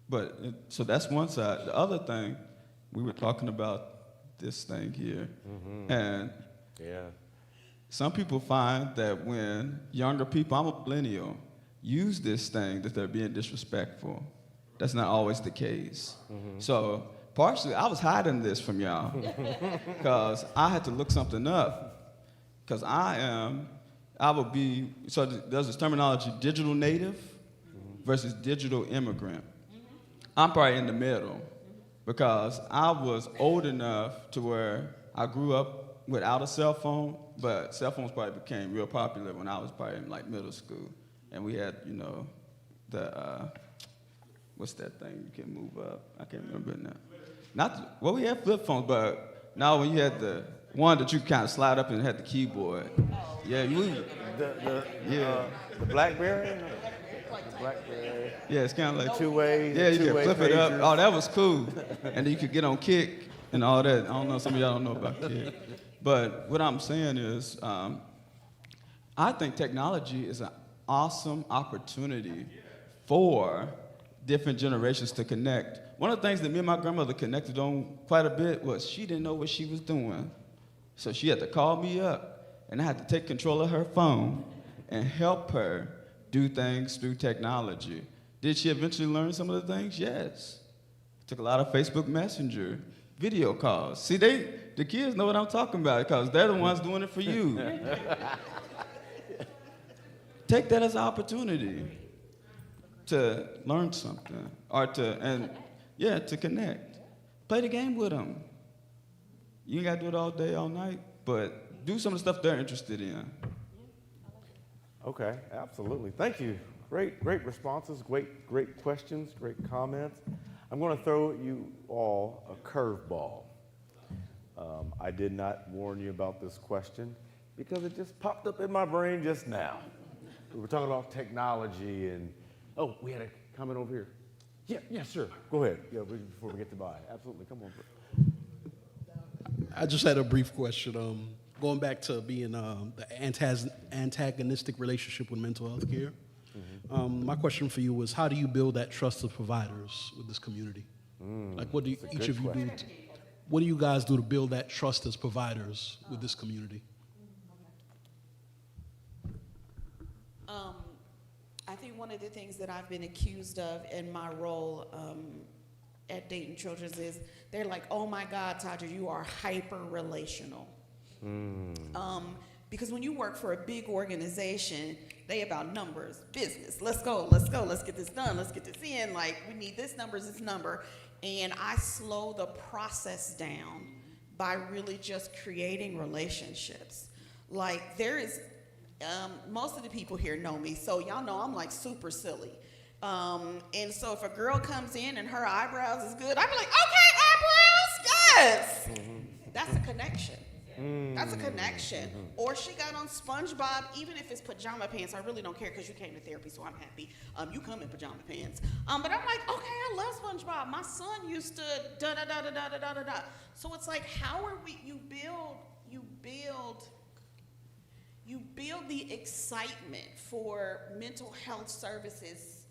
But, so that's one side. The other thing, we were talking about this thing here, and some people find that when younger people, I'm a millennial, use this thing, that they're being disrespectful. That's not always the case. So partially, I was hiding this from y'all because I had to look something up, because so there's this terminology, digital native versus digital immigrant. I'm probably in the middle, because I was old enough to where I grew up without a cell phone, but cell phones probably became real popular when I was probably in like middle school. And we had, what's that thing you can move up? I can't remember it now. We had flip phones, but now when you had the one that you kind of slide up and had the keyboard. Yeah, The BlackBerry? BlackBerry. Yeah, it's kind of like two-way. Yeah, you could flip it up. pagers. Oh, that was cool. And then you could get on Kick and all that. I don't know, some of y'all don't know about Kick. But what I'm saying is, I think technology is an awesome opportunity for different generations to connect. One of the things that me and my grandmother connected on quite a bit was she didn't know what she was doing. So she had to call me up, and I had to take control of her phone and help her do things through technology. Did she eventually learn some of the things? Yes. Took a lot of Facebook Messenger, video calls. See, the kids know what I'm talking about, because they're the ones doing it for you. Take that as an opportunity to learn something, or to, and Yeah, to connect. Play the game with them. You ain't got to do it all day, all night, but do some of the stuff they're interested in. Okay, absolutely. Thank you. Great responses, great questions, great comments. I'm going to throw you all a curveball. I did not warn you about this question because it just popped up in my brain just now. We were talking about technology and, oh, we had a comment over here. Yeah, sure. Go ahead. Yeah, before we get to buy. Absolutely. Come on. I just had a brief question. Going back to being the antagonistic relationship with mental health care, my question for you was, how do you build that trust of providers with this community? Like, what do each of you do? What do you guys do to build that trust as providers with this community? I think one of the things that I've been accused of in my role at Dayton Children's is they're like, oh my God, Tadra, you are hyper-relational. Because when you work for a big organization, they about numbers, business. Let's go, let's get this done, let's get this in. Like, we need this number. And I slow the process down by really just creating relationships. Like, there is, most of the people here know me, so y'all know I'm like super silly. And so if a girl comes in and her eyebrows is good, I'd be like, okay, eyebrows, yes. That's a connection. That's a connection. Or she got on SpongeBob, even if it's pajama pants. I really don't care because you came to therapy, so I'm happy. You come in pajama pants. But I'm like, okay, I love SpongeBob. My son used to da-da-da-da-da-da-da-da. So it's like, how are we, you build the excitement for mental health services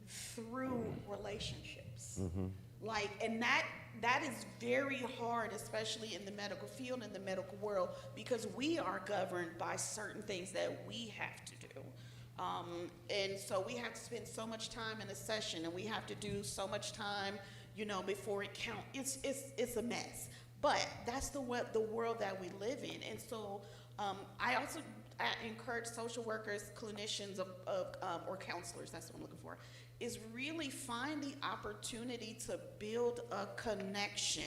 through relationships. Like, and that is very hard, especially in the medical field, in the medical world, because we are governed by certain things that we have to do. And so we have to spend so much time in a session, and we have to do so much time, before it counts. It's a mess. But that's the world that we live in. And so I encourage social workers, clinicians, or counselors, that's what I'm looking for, is really find the opportunity to build a connection.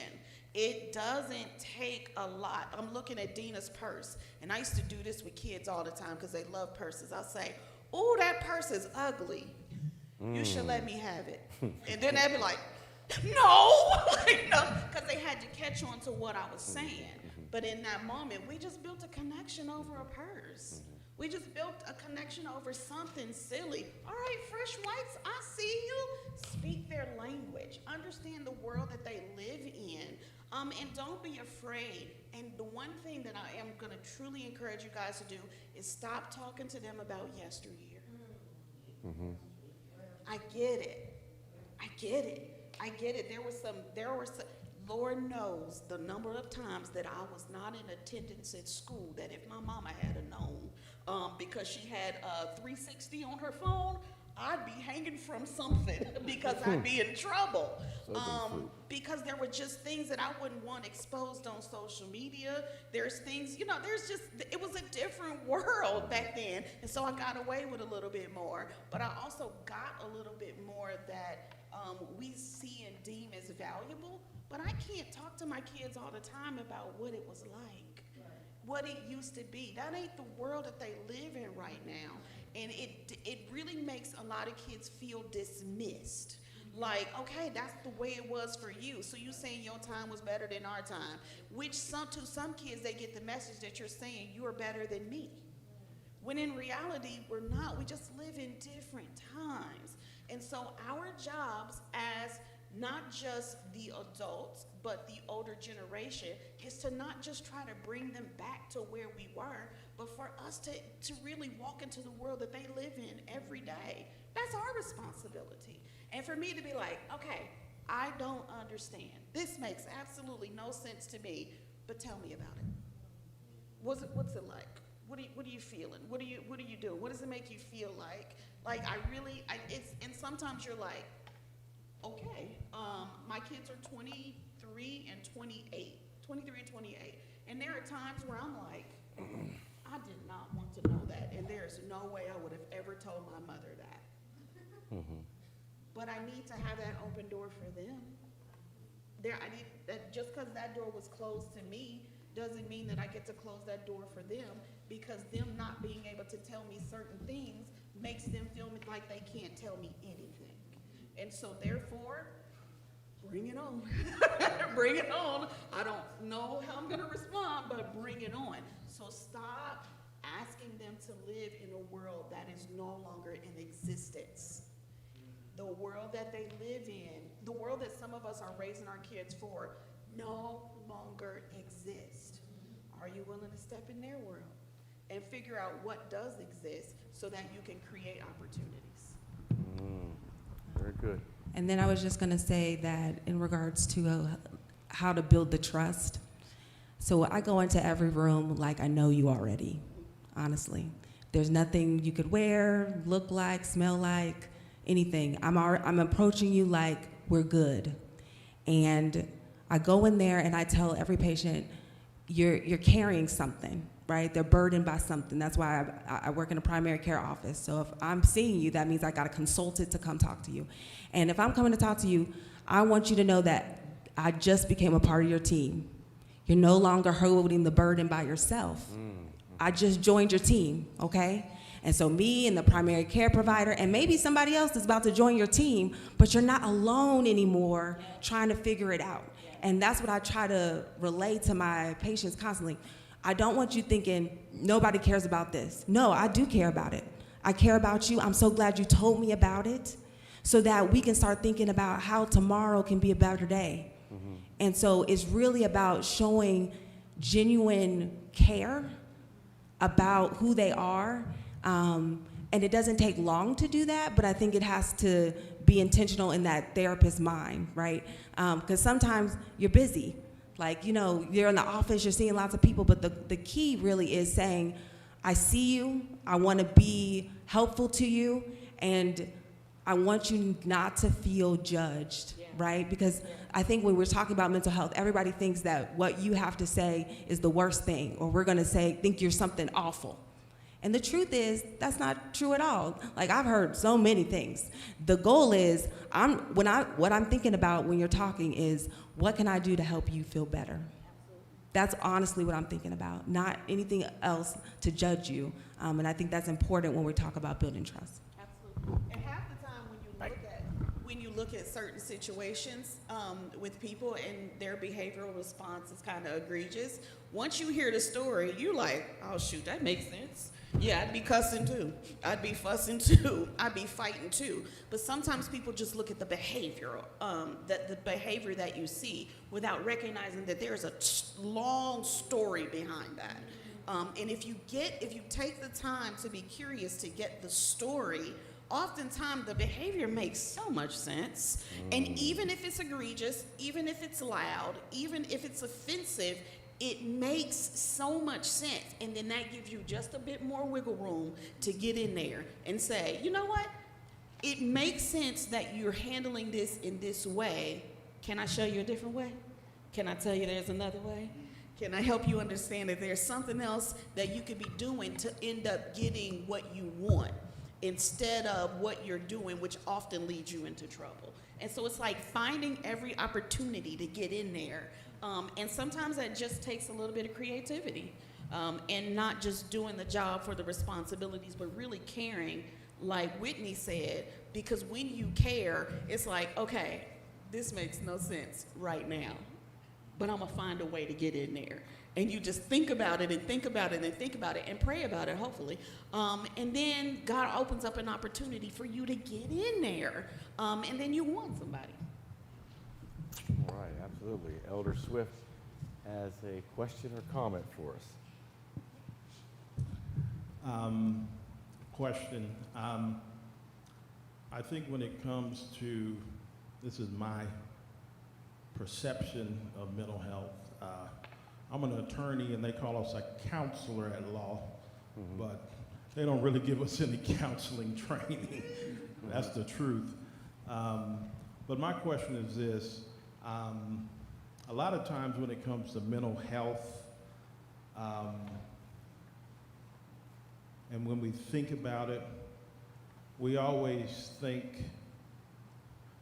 It doesn't take a lot. I'm looking at Dina's purse, and I used to do this with kids all the time because they love purses. I'll say, oh, that purse is ugly. You should let me have it. And then they'd be like, no, because they had to catch on to what I was saying. But in that moment, we just built a connection over a purse. We just built a connection over something silly. All right, fresh whites, I see you. Speak their language. Understand the world that they live in. And don't be afraid. And the one thing that I am going to truly encourage you guys to do is stop talking to them about yesteryear. I get it. There were some, Lord knows the number of times that I was not in attendance at school, that if my mama had known, because she had 360 on her phone, I'd be hanging from something because I'd be in trouble. Because there were just things that I wouldn't want exposed on social media. There's things, it was a different world back then. And so I got away with a little bit more. But I also got a little bit more that we see and deem as valuable. But I can't talk to my kids all the time about what it was like, what it used to be. That ain't the world that they live in right now. And it really makes a lot of kids feel dismissed. Like, okay, that's the way it was for you. So you saying your time was better than our time, which to some kids, they get the message that you're saying you are better than me. When in reality, we're not. We just live in different times. And so our jobs as not just the adults, but the older generation, is to not just try to bring them back to where we were, but for us to really walk into the world that they live in every day. That's our responsibility. And for me to be like, okay, I don't understand. This makes absolutely no sense to me, but tell me about it. What's it like? What are you feeling? What are you doing? What does it make you feel like? Like, and sometimes you're like, okay, my kids are 23 and 28. And there are times where I'm like, I did not want to know that. And there's no way I would have ever told my mother that. But I need to have that open door for them. Just because that door was closed to me doesn't mean that I get to close that door for them, because them not being able to tell me certain things makes them feel like they can't tell me anything. And so therefore, bring it on. Bring it on. I don't know how I'm going to respond, but bring it on. So stop asking them to live in a world that is no longer in existence. The world that they live in, the world that some of us are raising our kids for, no longer exists. Are you willing to step in their world and figure out what does exist so that you can create opportunities? Very good. And then I was just going to say that in regards to how to build the trust. So I go into every room like I know you already, honestly. There's nothing you could wear, look like, smell like, anything. I'm approaching you like we're good. And I go in there and I tell every patient, you're carrying something, right? They're burdened by something. That's why I work in a primary care office. So if I'm seeing you, that means I got a consultant to come talk to you. And if I'm coming to talk to you, I want you to know that I just became a part of your team. You're no longer holding the burden by yourself. I just joined your team, okay? And so me and the primary care provider, and maybe somebody else is about to join your team, but you're not alone anymore trying to figure it out. And that's what I try to relay to my patients constantly. I don't want you thinking, nobody cares about this. No, I do care about it. I care about you. I'm so glad you told me about it, so that we can start thinking about how tomorrow can be a better day. And so it's really about showing genuine care about who they are. And it doesn't take long to do that, but I think it has to be intentional in that therapist's mind, right? Because sometimes you're busy. Like, you know, you're in the office, you're seeing lots of people, but the key really is saying, I see you, I want to be helpful to you, and I want you not to feel judged, right? Because I think when we're talking about mental health, everybody thinks that what you have to say is the worst thing, or we're going to think you're something awful. And the truth is, that's not true at all. Like, I've heard so many things. The goal is, what I'm thinking about when you're talking is, what can I do to help you feel better? That's honestly what I'm thinking about, not anything else to judge you. And I think that's important when we talk about building trust. Absolutely. And half the time when you look at certain situations with people and their behavioral response is kind of egregious, once you hear the story, you're like, oh shoot, that makes sense. Yeah, I'd be cussing too. I'd be fussing too. I'd be fighting too. But sometimes people just look at the behavioral, the behavior that you see, without recognizing that there's a long story behind that. And if you take the time to be curious to get the story, oftentimes the behavior makes so much sense. And even if it's egregious, even if it's loud, even if it's offensive, it makes so much sense. And then that gives you just a bit more wiggle room to get in there and say, you know what? It makes sense that you're handling this in this way. Can I show you a different way? Can I tell you there's another way? Can I help you understand that there's something else that you could be doing to end up getting what you want, instead of what you're doing, which often leads you into trouble? And so it's like finding every opportunity to get in there. And sometimes that just takes a little bit of creativity, and not just doing the job for the responsibilities, but really caring, like Whitney said, because when you care, it's like, okay, this makes no sense right now, but I'm gonna find a way to get in there. And you just think about it and think about it and think about it and pray about it, hopefully. And then God opens up an opportunity for you to get in there, and then you want somebody. All right, absolutely. Elder Swift has a question or comment for us. Question. I think when it comes to, this is my perception of mental health. I'm an attorney and they call us a counselor at law, but they don't really give us any counseling training. That's the truth. But my question is this. A lot of times when it comes to mental health, and when we think about it, we always think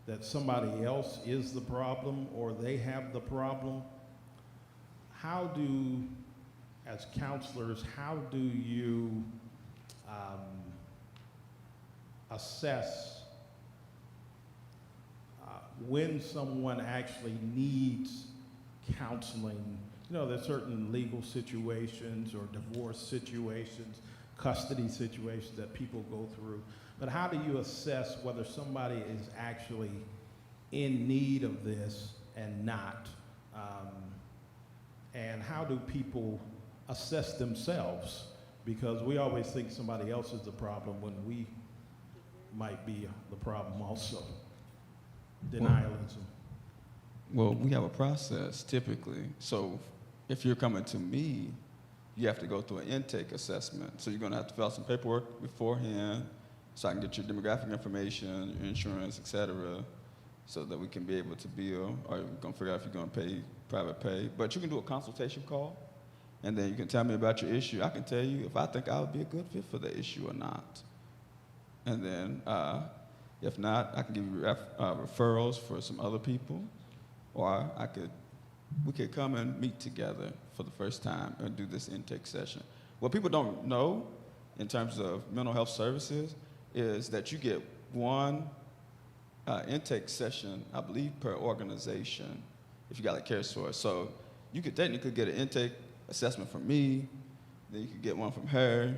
that somebody else is the problem or they have the problem, how do, as counselors, how do you assess when someone actually needs counseling? You know, there's certain legal situations or divorce situations, custody situations that people go through. But how do you assess whether somebody is actually in need of this and not? And how do people assess themselves? Because we always think somebody else is the problem when we might be the problem also. Denialism. Well, we have a process typically. So if you're coming to me, you have to go through an intake assessment. So you're going to have to fill out some paperwork beforehand so I can get your demographic information, your insurance, et cetera, so that we can be able to bill, or we're going to figure out if you're going to pay private pay. But you can do a consultation call, and then you can tell me about your issue. I can tell you if I think I would be a good fit for the issue or not. And then if not, I can give you referrals for some other people, or we could come and meet together for the first time and do this intake session. What people don't know in terms of mental health services is that you get one intake session, I believe, per organization if you got a care source. So you could technically get an intake assessment from me, then you could get one from her.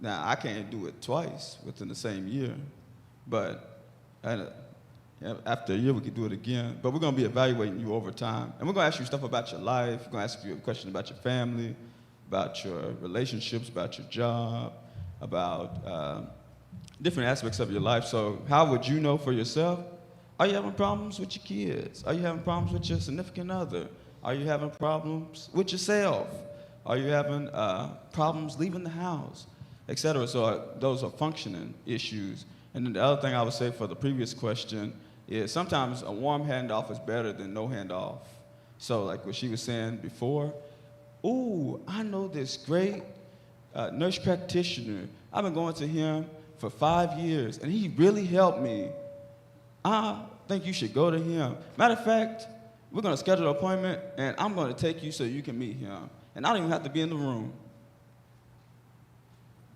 Now, I can't do it twice within the same year, but after a year, we could do it again. But we're going to be evaluating you over time. And we're going to ask you stuff about your life. We're going to ask you a question about your family, about your relationships, about your job, about different aspects of your life. So how would you know for yourself? Are you having problems with your kids? Are you having problems with your significant other? Are you having problems with yourself? Are you having problems leaving the house, et cetera? So those are functioning issues. And then the other thing I would say for the previous question is sometimes a warm handoff is better than no handoff. So like what she was saying before, ooh, I know this great nurse practitioner. I've been going to him for 5 years, and he really helped me. I think you should go to him. Matter of fact, we're going to schedule an appointment, and I'm going to take you so you can meet him. And I don't even have to be in the room.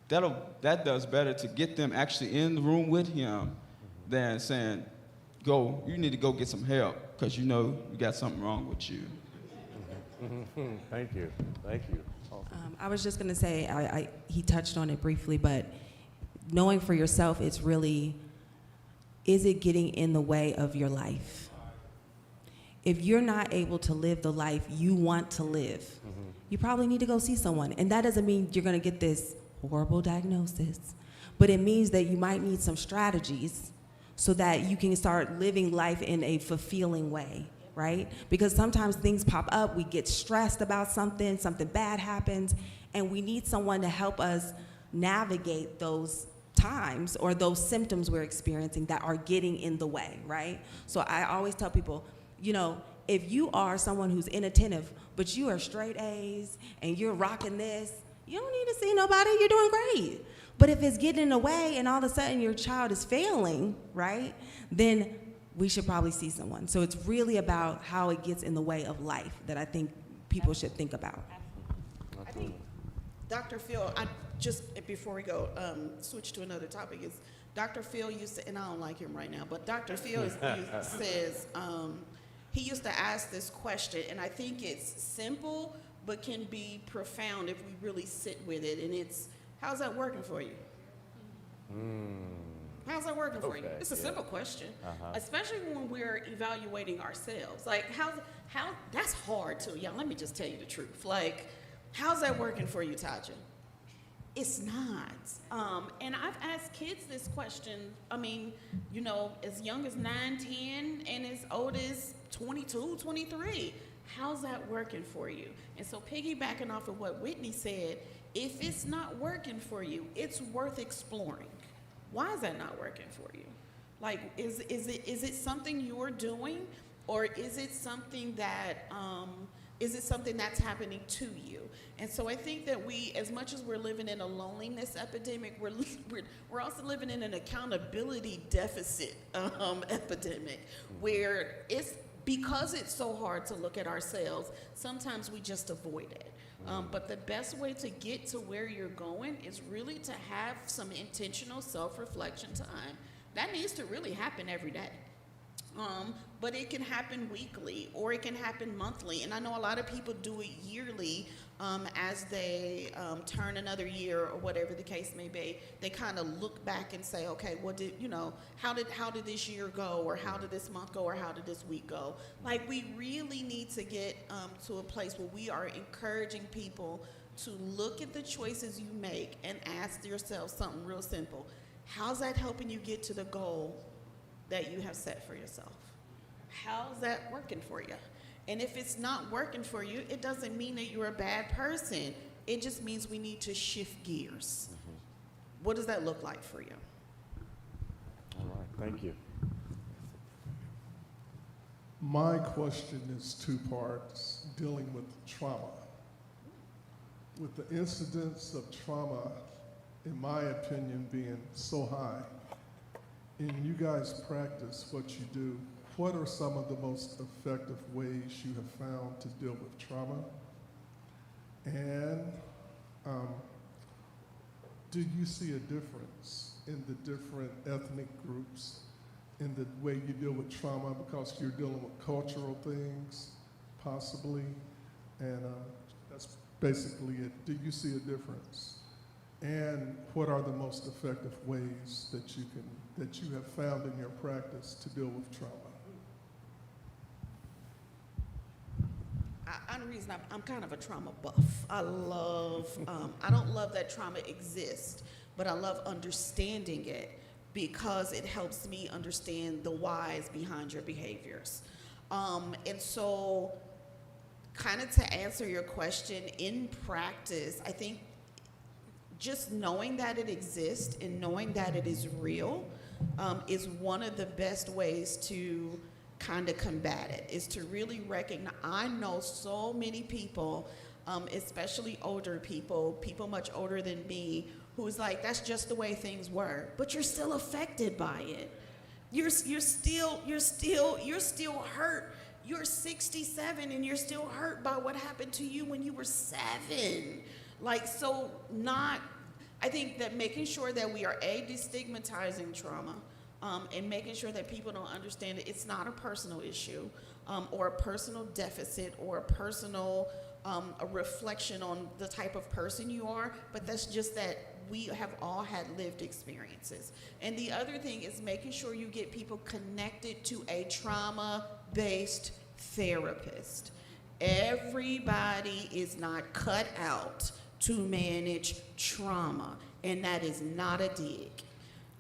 That does better to get them actually in the room with him than saying, go, you need to go get some help because you know you got something wrong with you. Thank you. Thank you. Awesome. I was just going to say, he touched on it briefly, but knowing for yourself, it's really, is it getting in the way of your life? If you're not able to live the life you want to live, you probably need to go see someone. And that doesn't mean you're going to get this horrible diagnosis, but it means that you might need some strategies so that you can start living life in a fulfilling way, right? Because sometimes things pop up, we get stressed about something bad happens, and we need someone to help us navigate those times or those symptoms we're experiencing that are getting in the way, right? So I always tell people, you know, if you are someone who's inattentive, but you are straight A's and you're rocking this, you don't need to see nobody, you're doing great. But if it's getting in the way and all of a sudden your child is failing, right, then we should probably see someone. So it's really about how it gets in the way of life that I think people should think about. I think Dr. Phil, before we go, switch to another topic, is Dr. Phil used to, and I don't like him right now, but Dr. Phil says, he used to ask this question, and I think it's simple, but can be profound if we really sit with it, and it's, how's that working for you? How's that working for you? It's a simple question, especially when we're evaluating ourselves. Like, how that's hard too, y'all. Let me just tell you the truth. Like, how's that working for you, Taja? It's not. And I've asked kids this question, I mean, you know, as young as 9, 10, and as old as 22, 23. How's that working for you? And so piggybacking off of what Whitney said, if it's not working for you, it's worth exploring. Why is that not working for you? Like, is it something you're doing, or is it something that Is it something that's happening to you? And so I think that we, as much as we're living in a loneliness epidemic, we're also living in an accountability deficit epidemic, where because it's so hard to look at ourselves, sometimes we just avoid it. But the best way to get to where you're going is really to have some intentional self-reflection time. That needs to really happen every day. But it can happen weekly, or it can happen monthly. And I know a lot of people do it yearly as they turn another year, or whatever the case may be. They kind of look back and say, okay, what did, how did this year go, or how did this month go, or how did this week go? Like, we really need to get to a place where we are encouraging people to look at the choices you make and ask yourself something real simple. How's that helping you get to the goal that you have set for yourself? How's that working for you? And if it's not working for you, it doesn't mean that you're a bad person. It just means we need to shift gears. What does that look like for you? All right, thank you. My question is two parts, dealing with trauma. With the incidence of trauma, in my opinion, being so high, and you guys practice what you do, what are some of the most effective ways you have found to deal with trauma? And do you see a difference in the different ethnic groups in the way you deal with trauma, because you're dealing with cultural things, possibly? And that's basically it. Do you see a difference? And what are the most effective ways that you have found in your practice to deal with trauma? The reason I'm kind of a trauma buff. I don't love that trauma exists, but I love understanding it, because it helps me understand the whys behind your behaviors. And so, kind of to answer your question, in practice, I think just knowing that it exists and knowing that it is real is one of the best ways to kind of combat it, is to really recognize. I know so many people, especially older people much older than me, who's like, that's just the way things were, but you're still affected by it. You're still hurt. You're 67 and you're still hurt by what happened to you when you were 7. I think that making sure that we are destigmatizing trauma, and making sure that people don't understand that it's not a personal issue, or a personal deficit, or a personal a reflection on the type of person you are, but that's just that we have all had lived experiences. And the other thing is making sure you get people connected to a trauma-based therapist. Everybody is not cut out to manage trauma, and that is not a dig.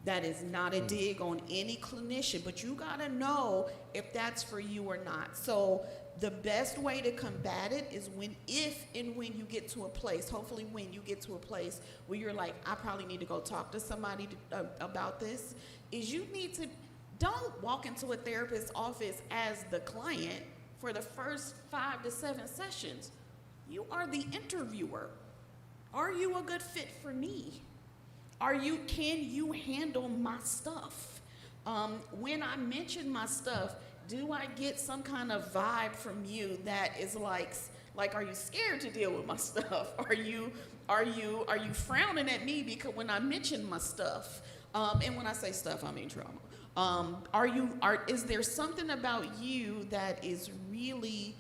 That is not a dig on any clinician, but you gotta know if that's for you or not. So the best way to combat it is when you get to a place, hopefully when you get to a place where you're like, I probably need to go talk to somebody about this, is you need to, don't walk into a therapist's office as the client for the first 5 to 7 sessions. You are the interviewer. Are you a good fit for me? Can you handle my stuff? When I mention my stuff, do I get some kind of vibe from you that is like, are you scared to deal with my stuff? Are you frowning at me because when I mention my stuff, and when I say stuff, I mean trauma. Is there something about you that is really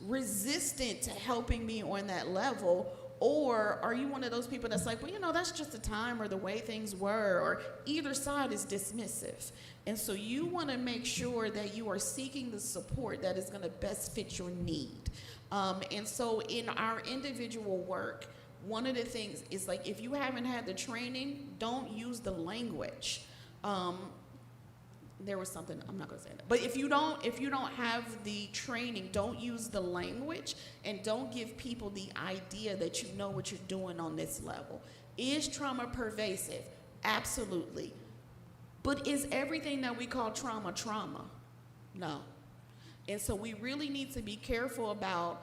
resistant to helping me on that level? Or are you one of those people that's like, well, that's just the time or the way things were, or either side is dismissive. And so you want to make sure that you are seeking the support that is going to best fit your need. And so in our individual work, one of the things is, like, if you haven't had the training, don't use the language. There was something, I'm not gonna say that. But if you don't have the training, don't use the language, and don't give people the idea that you know what you're doing on this level. Is trauma pervasive? Absolutely. But is everything that we call trauma? No. And so we really need to be careful about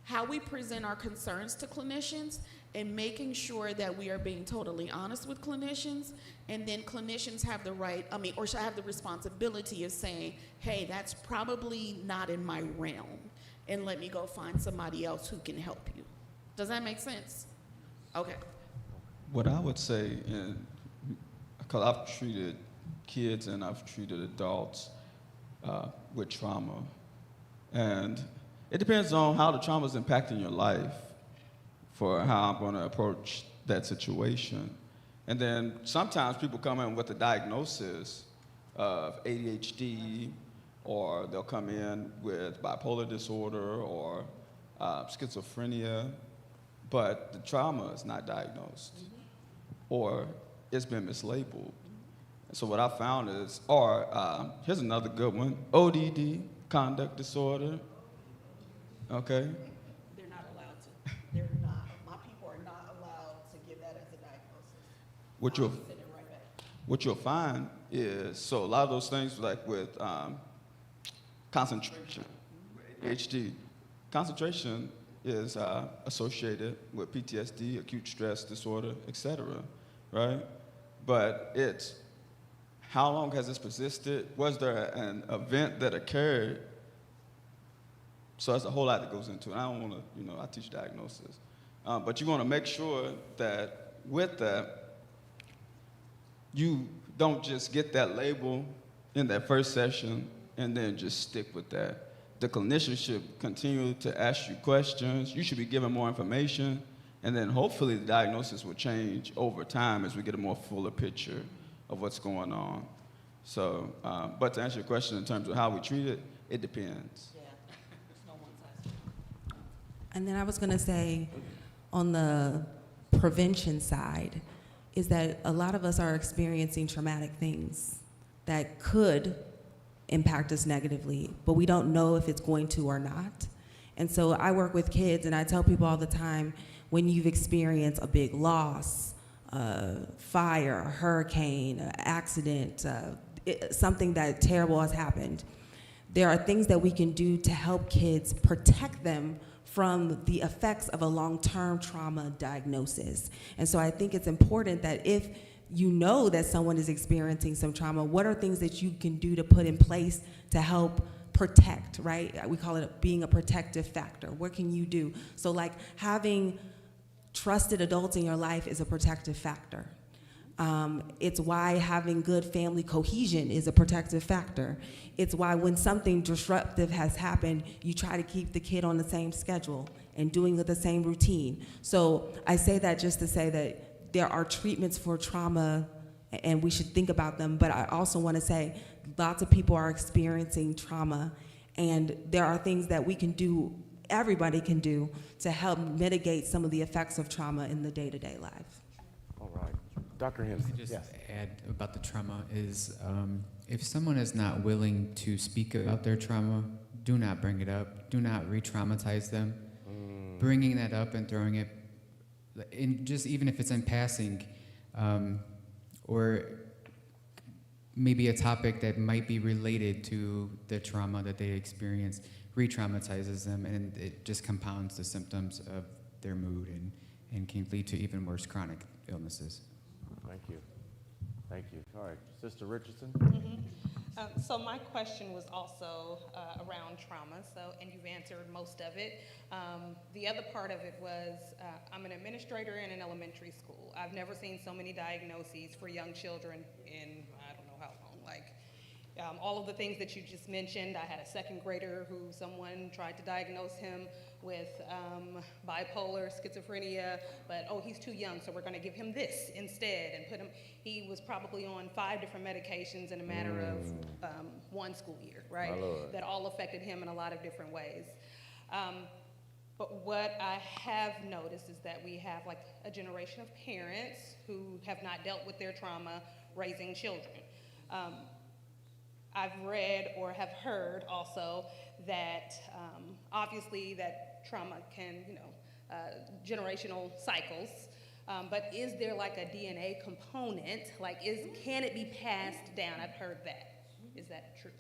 how we present our concerns to clinicians and making sure that we are being totally honest with clinicians, and then clinicians have the right, or should have the responsibility of saying, hey, that's probably not in my realm, and let me go find somebody else who can help you. Does that make sense? Okay. What I would say, because I've treated kids and I've treated adults with trauma, and it depends on how the trauma is impacting your life for how I'm going to approach that situation. And then sometimes people come in with a diagnosis of ADHD, or they'll come in with bipolar disorder or schizophrenia, but the trauma is not diagnosed, or it's been mislabeled. So what I found is, here's another good one, ODD, conduct disorder, okay? They're not allowed to. They're not. My people are not allowed to give that as a diagnosis. What you'll find is, so a lot of those things, like with concentration, ADHD, concentration is associated with PTSD, acute stress disorder, etc., right? But it's, how long has this persisted? Was there an event that occurred? So there's a whole lot that goes into it. I don't want to, I teach diagnosis. But you want to make sure that with that, you don't just get that label in that first session and then just stick with that. The clinician should continue to ask you questions. You should be given more information, and then hopefully the diagnosis will change over time as we get a more fuller picture of what's going on. So, but to answer your question in terms of how we treat it, it depends. Yeah, there's no one size. And then I was going to say, on the prevention side, is that a lot of us are experiencing traumatic things that could impact us negatively, but we don't know if it's going to or not. And so I work with kids, and I tell people all the time, when you've experienced a big loss, fire, a hurricane, an accident, something that terrible has happened, there are things that we can do to help kids protect them from the effects of a long-term trauma diagnosis. And so I think it's important that if you know that someone is experiencing some trauma, what are things that you can do to put in place to help protect, right? We call it being a protective factor. What can you do? So like having trusted adults in your life is a protective factor. It's why having good family cohesion is a protective factor. It's why when something disruptive has happened, you try to keep the kid on the same schedule and doing the same routine. So I say that just to say that there are treatments for trauma and we should think about them, but I also want to say lots of people are experiencing trauma, and there are things that we can do, everybody can do, to help mitigate some of the effects of trauma in the day-to-day life. All right. Dr. Henson, Just yes. add about the trauma is if someone is not willing to speak about their trauma, do not bring it up. Do not re-traumatize them. Bringing that up and throwing it, in just even if it's in passing, or maybe a topic that might be related to the trauma that they experienced, re-traumatizes them, and it just compounds the symptoms of their mood and can lead to even worse chronic illnesses. Thank you. Thank you. All right, Sister Richardson. So my question was also around trauma, and you've answered most of it. The other part of it was, I'm an administrator in an elementary school. I've never seen so many diagnoses for young children in, I don't know how long, all of the things that you just mentioned. I had a second grader who someone tried to diagnose him with bipolar, schizophrenia, but he's too young, so we're gonna give him this instead, and put him, he was probably on 5 different medications in a matter of 1 school year, right? That all affected him in a lot of different ways. But what I have noticed is that we have like a generation of parents who have not dealt with their trauma raising children. I've read or have heard also that obviously that trauma can, generational cycles, but is there like a DNA component? Can it be passed down? I've heard that. Is that true?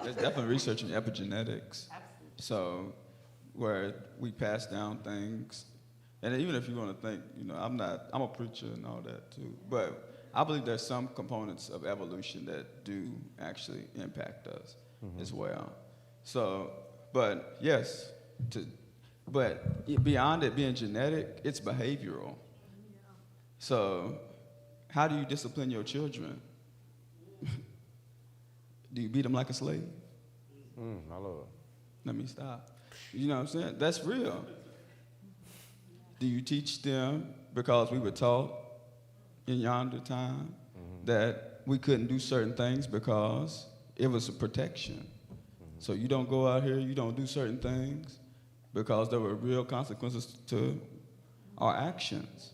there's definitely research in epigenetics. So where we pass down things, and even if you want to think, I'm a preacher and all that too, but I believe there's some components of evolution that do actually impact us as well. So, but yes, but beyond it being genetic, it's behavioral. So how do you discipline your children? Do you beat them like a slave? My Lord. Let me stop. You know what I'm saying? That's real. Do you teach them, because we were taught in yonder time that we couldn't do certain things because it was a protection? So you don't go out here, you don't do certain things because there were real consequences to our actions.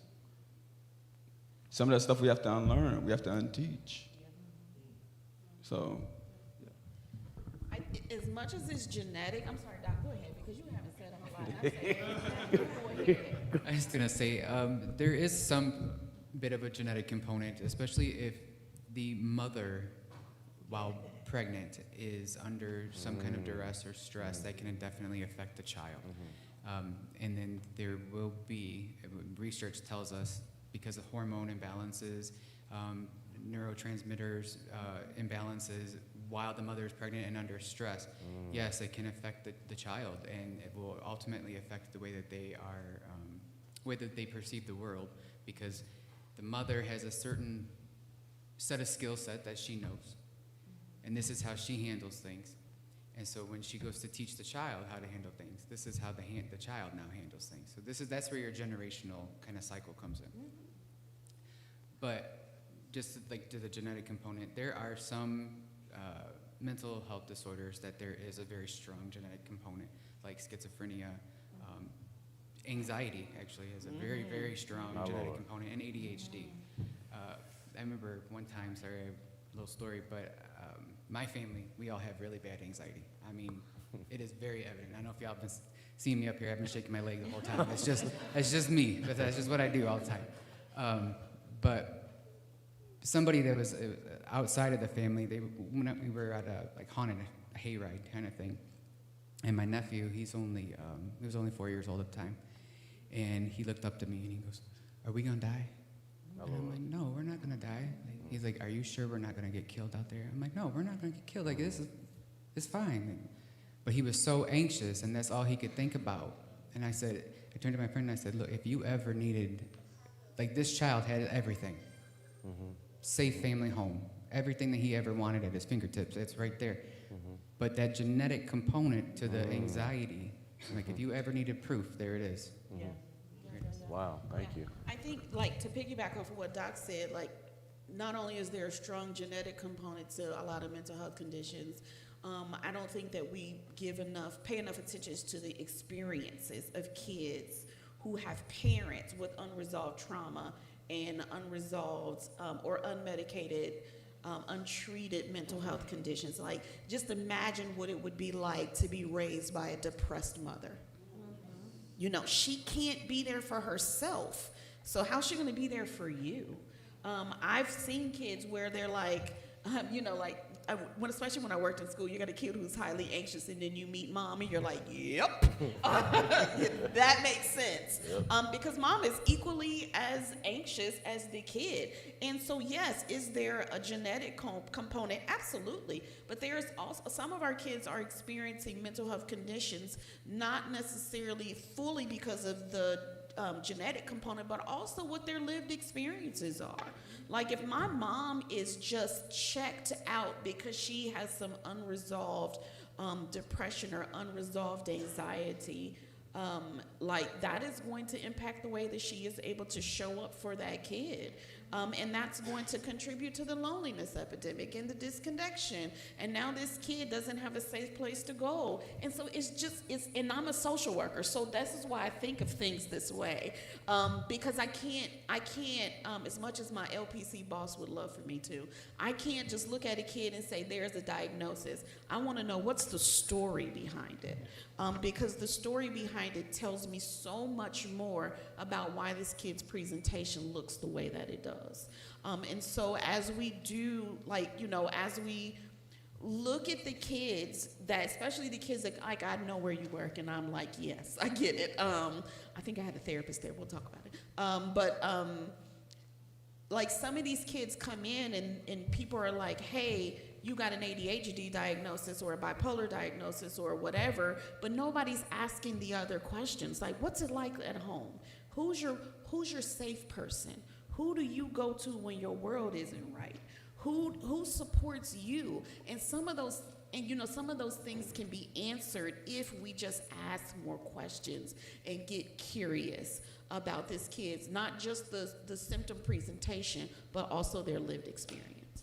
Some of that stuff we have to unlearn, we have to unteach. So, as much as it's genetic, I'm sorry, Doc, go ahead, because you haven't said a whole lot. Go ahead. I was gonna say, there is some bit of a genetic component, especially if the mother, while pregnant, is under some kind of duress or stress that can definitely affect the child. And then there will be, research tells us, because of hormone imbalances, neurotransmitters imbalances while the mother is pregnant and under stress, yes, it can affect the child, and it will ultimately affect the way that they are, way that they perceive the world, because the mother has a certain set of skill set that she knows, and this is how she handles things. And so when she goes to teach the child how to handle things, this is how the child now handles things. So that's where your generational kind of cycle comes in. But just like to the genetic component, there are some mental health disorders that there is a very strong genetic component, like schizophrenia. Anxiety actually has a very, very strong genetic component, and ADHD. I remember one time, sorry, a little story, but my family, we all have really bad anxiety. I mean, it is very evident. I don't know if y'all have been seeing me up here. I've been shaking my leg the whole time. It's just me, but that's just what I do all the time. But somebody that was outside of the family, we were at a haunted hayride kind of thing, and my nephew, he was only 4 years old at the time, and he looked up to me and he goes, "Are we gonna die?" And I'm like, "No, we're not gonna die." He's like, "Are you sure we're not gonna get killed out there?" I'm like, "No, we're not gonna get killed. Like, it's fine." But he was so anxious, and that's all he could think about. And I turned to my friend and I said, "Look, if you ever needed, like, this child had everything, safe family home, everything that he ever wanted at his fingertips, it's right there. But that genetic component to the anxiety, like, if you ever needed proof, there it is." Wow, thank you. I think, like, to piggyback off of what Doc said, like, not only is there a strong genetic component to a lot of mental health conditions, I don't think that we pay enough attention to the experiences of kids who have parents with unresolved trauma and unresolved or unmedicated, untreated mental health conditions. Like, just imagine what it would be like to be raised by a depressed mother. She can't be there for herself. So how's she gonna be there for you? I've seen kids where they're like, especially when I worked in school, you got a kid who's highly anxious, and then you meet mom, and you're like, "Yep, that makes sense." Yep. Because mom is equally as anxious as the kid. And so, yes, is there a genetic component? Absolutely. But there's also, some of our kids are experiencing mental health conditions, not necessarily fully because of the genetic component, but also what their lived experiences are. Like, if my mom is just checked out because she has some unresolved depression or unresolved anxiety, like, that is going to impact the way that she is able to show up for that kid. And that's going to contribute to the loneliness epidemic and the disconnection. And now this kid doesn't have a safe place to go. And so and I'm a social worker, so this is why I think of things this way. Because I can't, as much as my LPC boss would love for me to, I can't just look at a kid and say, there's a diagnosis. I want to know what's the story behind it. Because the story behind it tells me so much more about why this kid's presentation looks the way that it does. And so as we do, as we look at the kids that, especially the kids that, like, I know where you work, and I'm like, yes, I get it. I think I had a therapist there. We'll talk about it. Like, some of these kids come in and people are like, hey, you got an ADHD diagnosis or a bipolar diagnosis or whatever, but nobody's asking the other questions. Like, what's it like at home? Who's your safe person? Who do you go to when your world isn't right? Who supports you? And some of those things can be answered if we just ask more questions and get curious about this kids, not just the symptom presentation, but also their lived experience.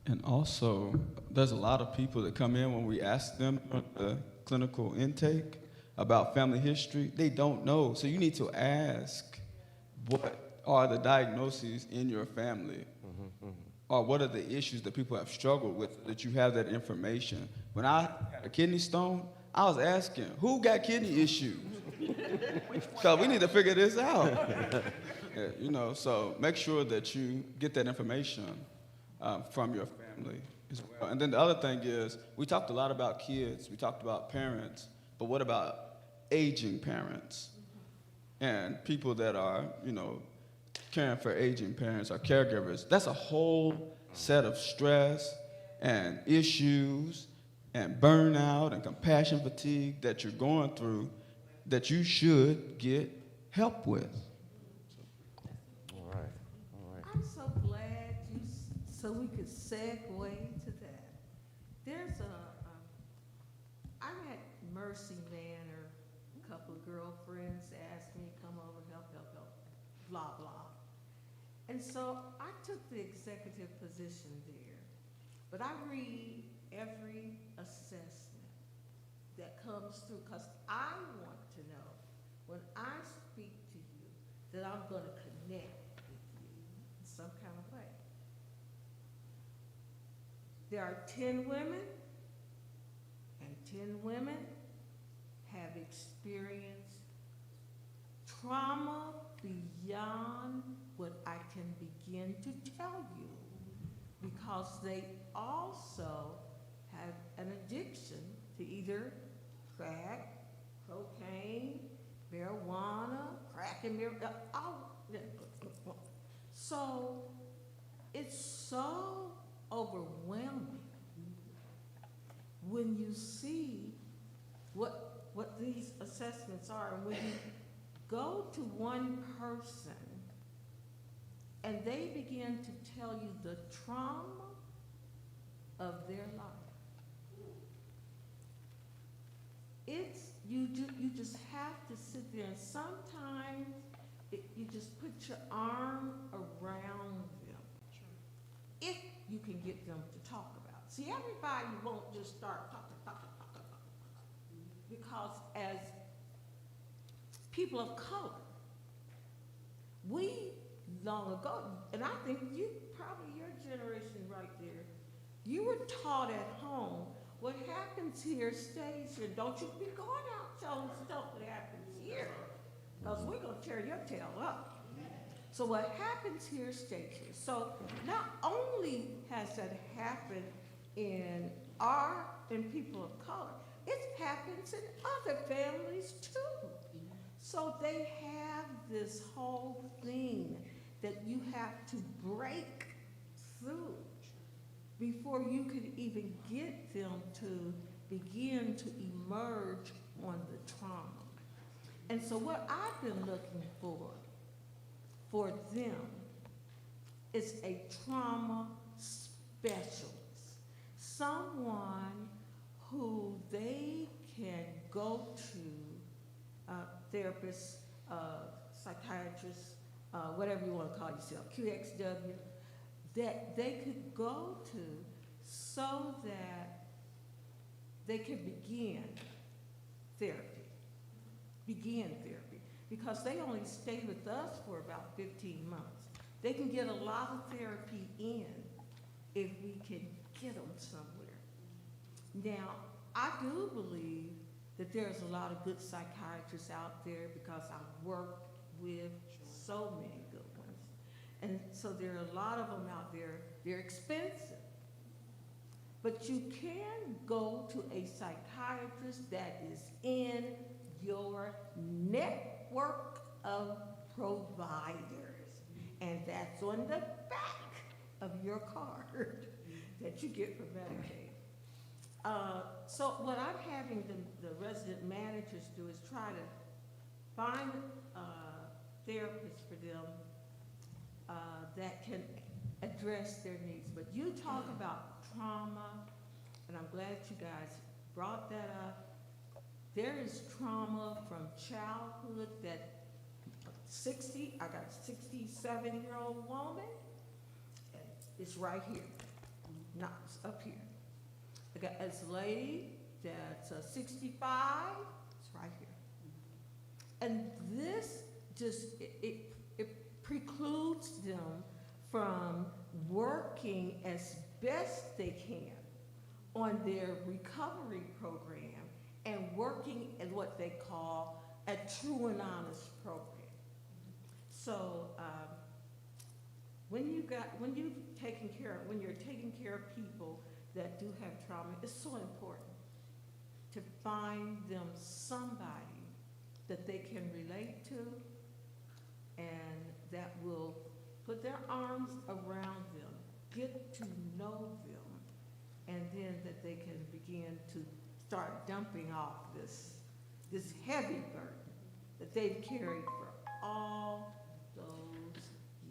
And also, there's a lot of people that come in when we ask them on the clinical intake about family history. They don't know. So you need to ask, what are the diagnoses in your family? Or what are the issues that people have struggled with, that you have that information? When I had a kidney stone, I was asking, who got kidney issues? Because we need to figure this out. Yeah, so make sure that you get that information from your family as well. And then the other thing is, we talked a lot about kids, we talked about parents, but what about aging parents? And people that are, caring for aging parents or caregivers. That's a whole set of stress and issues and burnout and compassion fatigue that you're going through that you should get help with. All right. I'm so glad so we could segue to that. There's I had Mercy Manor, a couple of girlfriends asked me to come over, help, blah, blah. And so I took the executive position there, but I read every assessment that comes through, because I want to know, when I speak to you, that I'm going to connect with you in some kind of way. There are 10 women, and 10 women have experienced trauma beyond what I can begin to tell you, because they also have an addiction to either crack, cocaine, marijuana, crack and marijuana, so it's so overwhelming when you see what these assessments are, and when you go to one person and they begin to tell you the trauma of their life. You just have to sit there, and sometimes you just put your arm around them, if you can get them to talk about it. See, everybody won't just start talking, because as people of color, we long ago, and I think you, probably your generation right there, you were taught at home, what happens here stays here. Don't you be going out telling stuff that happens here, because we're going to tear your tail up. So what happens here stays here. So not only has that happened in people of color, it happens in other families too. So they have this whole thing that you have to break through before you can even get them to begin to emerge on the trauma. And so what I've been looking for them is a trauma specialist, someone who they can go to, therapists, psychiatrists, whatever you want to call yourself, QXW, that they could go to so that they can begin therapy. Because they only stay with us for about 15 months. They can get a lot of therapy in if we can get them somewhere. Now, I do believe that there's a lot of good psychiatrists out there, because I've worked with so many good ones. And so there are a lot of them out there. They're expensive. but you can go to a psychiatrist that is in your network of providers. And that's on the back of your card that you get for Medicaid. So what I'm having the resident managers do is try to find therapists for them that can address their needs. But you talk about trauma, and I'm glad you guys brought that up. There is trauma from childhood that I got a 67-year-old woman, and it's right here, not up here. I got this lady that's 65, it's right here. And this just, it precludes them from working as best they can on their recovery program and working at what they call a true and honest program. So when you're taking care of people that do have trauma, it's so important to find them somebody that they can relate to and that will put their arms around them, get to know them, and then that they can begin to start dumping off this heavy burden that they've carried for all those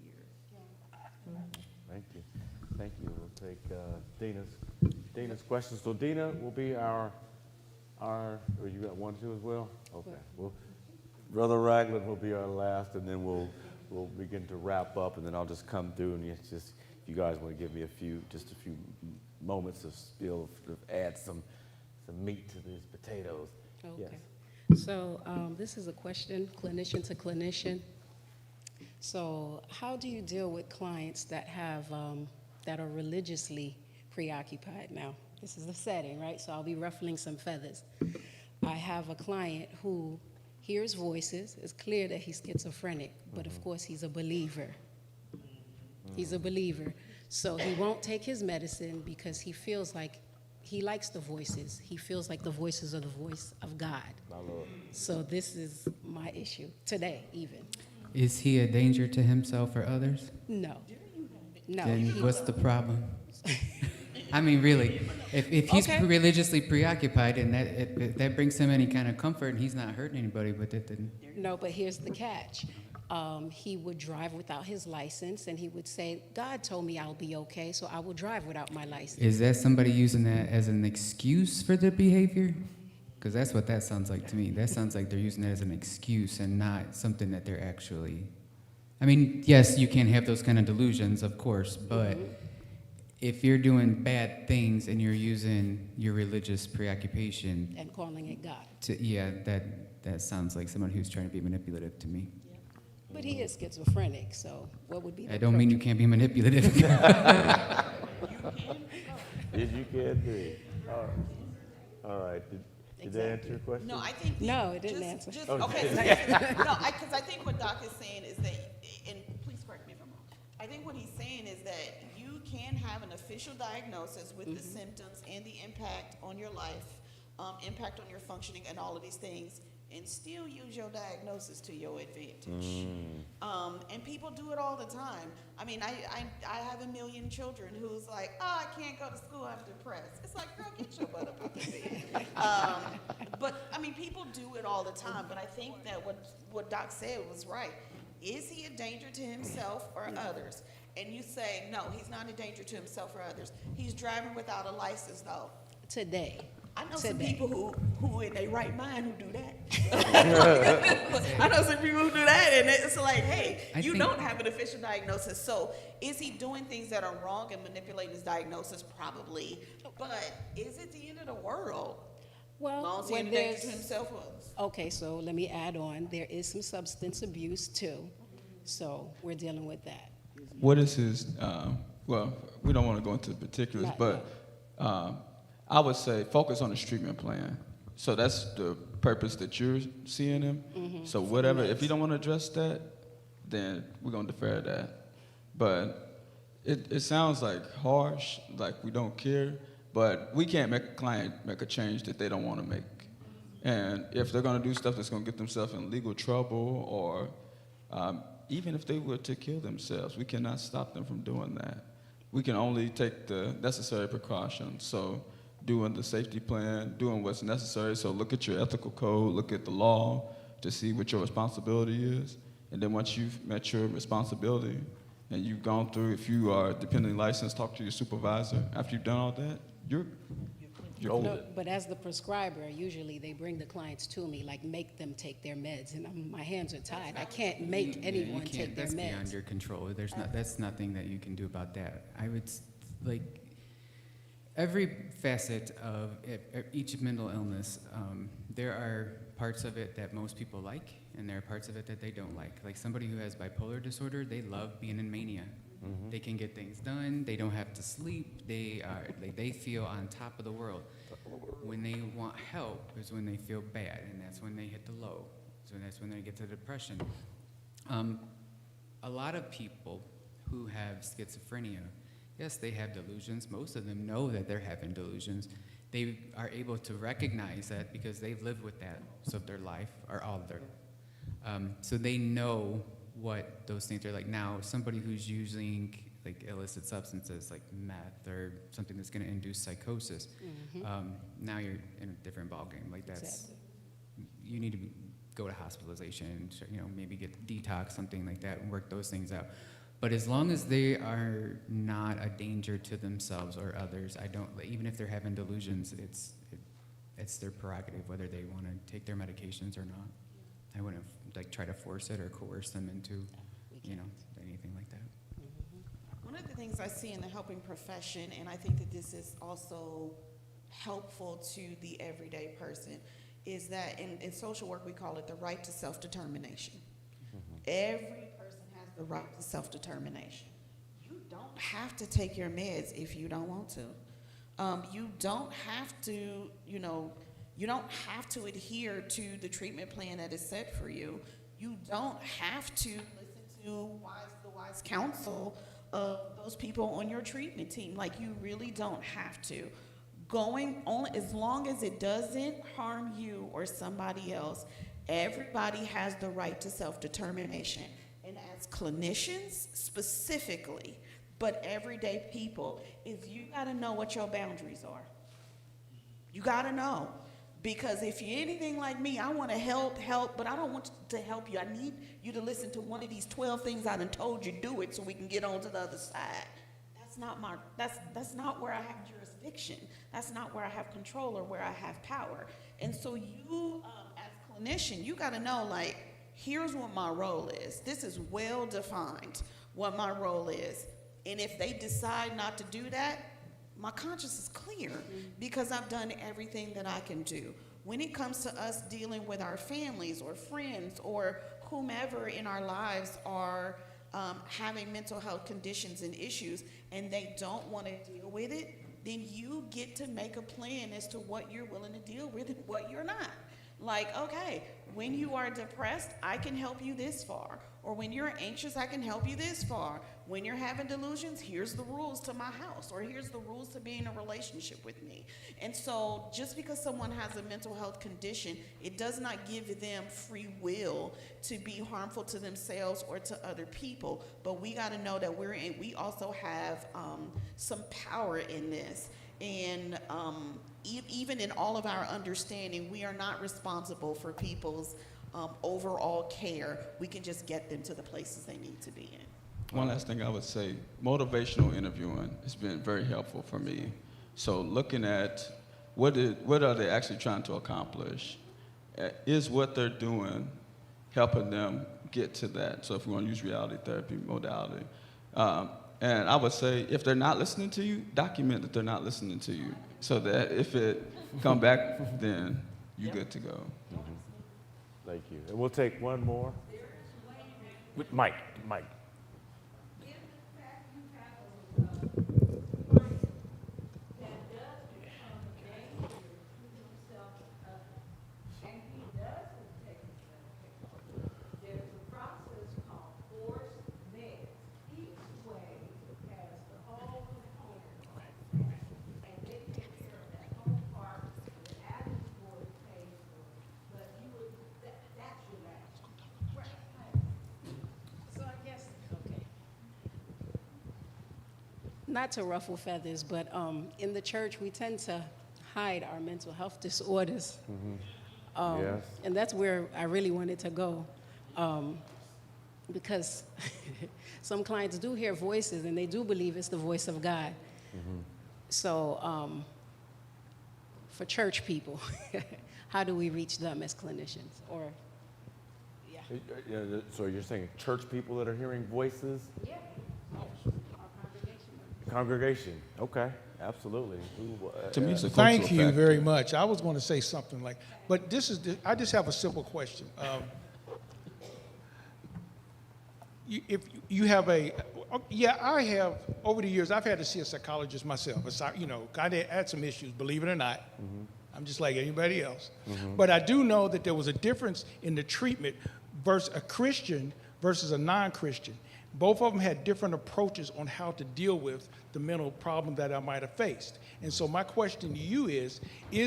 years. Thank you. Thank you. We'll take Dina's questions. So Dina will be our, or you got one too as well? Okay. Well, Brother Ragland will be our last, and then we'll begin to wrap up, and then I'll just come through, and it's just, if you guys want to give me just a few moments of still add some meat to these potatoes. Okay. Yes. So this is a question, clinician to clinician. So how do you deal with clients that have that are religiously preoccupied? Now, this is the setting, right? So I'll be ruffling some feathers. I have a client who hears voices. It's clear that he's schizophrenic, but of course he's a believer. He's a believer. So he won't take his medicine because he feels like he likes the voices. He feels like the voices are the voice of God. My Lord. So this is my issue today, even. Is he a danger to himself or others? No. No. Then what's the problem? I mean, really, if he's Okay. religiously preoccupied and that brings him any kind of comfort and he's not hurting anybody, but that didn't. No, but here's the catch. He would drive without his license, and he would say, God told me I'll be okay, so I will drive without my license. Is that somebody using that as an excuse for their behavior? Because that's what that sounds like to me. That sounds like they're using that as an excuse and not something that they're actually. I mean, yes, you can have those kind of delusions, of course, but if you're doing bad things and you're using your religious preoccupation And calling it God. that sounds like someone who's trying to be manipulative to me. But he is schizophrenic, so what would be the I don't mean you can't be manipulative. Yes, you can do. All right. Did that answer your question? No, I think. No, it didn't answer. Okay. Because I think what Doc is saying is that, and please correct me if I'm wrong. I think what he's saying is that you can have an official diagnosis with the symptoms and the impact on your life, impact on your functioning, and all of these things, and still use your diagnosis to your advantage. And people do it all the time. I mean, I have a million children who's like, oh, I can't go to school, I'm depressed. It's like, girl, get your butt up out the bed. But, I mean, people do it all the time. But I think that what Doc said was right. Is he a danger to himself or others? And you say, no, he's not a danger to himself or others. He's driving without a license, though. Today. I know some people who in their right mind who do that. I know some people who do that, and it's like, hey, you don't have an official diagnosis. So is he doing things that are wrong and manipulating his diagnosis? Probably. But is it the end of the world? Well, when there's himself was. Okay, so let me add on. There is some substance abuse too, so we're dealing with that. What is his? Well, we don't want to go into particulars, but I would say focus on his treatment plan. So that's the purpose that you're seeing him. So whatever, if you don't want to address that, then we're gonna defer that. But it sounds like harsh, like we don't care. But we can't make a client make a change that they don't want to make. And if they're going to do stuff that's going to get themselves in legal trouble, or even if they were to kill themselves, we cannot stop them from doing that. We can only take the necessary precautions. So doing the safety plan, doing what's necessary. So look at your ethical code, look at the law to see what your responsibility is. And then once you've met your responsibility and you've gone through, if you are dependently licensed, talk to your supervisor. After you've done all that, you're No, but as the prescriber, usually they bring the clients to me, like make them take their meds, and my hands are tied. I can't make anyone take their That's meds. beyond your control. That's nothing that you can do about that. I would like every facet of each mental illness. There are parts of it that most people like, and there are parts of it that they don't like. Like somebody who has bipolar disorder, they love being in mania. Mm-hmm. They can get things done. They don't have to sleep. They feel on top of the world. When they want help is when they feel bad, and that's when they hit the low. So that's when they get to depression. A lot of people who have schizophrenia, yes, they have delusions. Most of them know that they're having delusions. They are able to recognize that because they've lived with that most of their life, or all of their so they know what those things are like. Now, somebody who's using like illicit substances like meth or something that's going to induce psychosis, now you're in a different ballgame. Like that's, Exactly. you need to go to hospitalization, maybe get detox, something like that, and work those things out. But as long as they are not a danger to themselves or others, even if they're having delusions, it's their prerogative whether they want to take their medications or not. I wouldn't try to force it or coerce them into, anything like that. One of the things I see in the helping profession, and I think that this is also helpful to the everyday person, is that in social work we call it the right to self-determination. Every person has the right to self-determination. You don't have to take your meds if you don't want to. You don't have to, you don't have to adhere to the treatment plan that is set for you. You don't have to listen to the wise counsel of those people on your treatment team. Like, you really don't have to. Going on, as long as it doesn't harm you or somebody else, everybody has the right to self-determination. And as clinicians specifically, but everyday people, if you gotta know what your boundaries are. You gotta know. Because if you're anything like me, I want to help, but I don't want to help you. I need you to listen to one of these 12 things I done told you, do it so we can get on to the other side. That's not where I have jurisdiction. That's not where I have control or where I have power. And so you, as a clinician, you got to know, like, here's what my role is. This is well defined, what my role is. And if they decide not to do that, my conscience is clear because I've done everything that I can do. When it comes to us dealing with our families or friends or whomever in our lives are having mental health conditions and issues and they don't want to deal with it, then you get to make a plan as to what you're willing to deal with and what you're not. Like, okay, when you are depressed, I can help you this far. Or when you're anxious, I can help you this far. When you're having delusions, here's the rules to my house, or here's the rules to being in a relationship with me. And so just because someone has a mental health condition, it does not give them free will to be harmful to themselves or to other people. But we got to know that we also have some power in this. And even in all of our understanding, we are not responsible for people's overall care. We can just get them to the places they need to be in. One last thing I would say, motivational interviewing has been very helpful for me. So looking at what are they actually trying to accomplish? Is what they're doing helping them get to that? So if we want to use reality therapy modality. And I would say if they're not listening to you, document that they're not listening to you so that if it come back, then you're good to go. Thank you. And we'll take one more. Mike. not to ruffle feathers, but in the church, we tend to hide our mental health disorders. Yes. And that's where I really wanted to go. Because some clients do hear voices and they do believe it's the voice of God. So for church people, how do we reach them as clinicians? Or, yeah. So you're saying church people that are hearing voices? Yeah. Our congregation. Congregation. Okay. Absolutely. To me, it's a Thank cultural you factor. very much. I was going to say something like, but I just have a simple question. If you have I have, over the years, I've had to see a psychologist myself. I had some issues, believe it or not. I'm just like anybody else. But I do know that there was a difference in the treatment versus a Christian versus a non-Christian. Both of them had different approaches on how to deal with the mental problem that I might have faced. And so my question to you is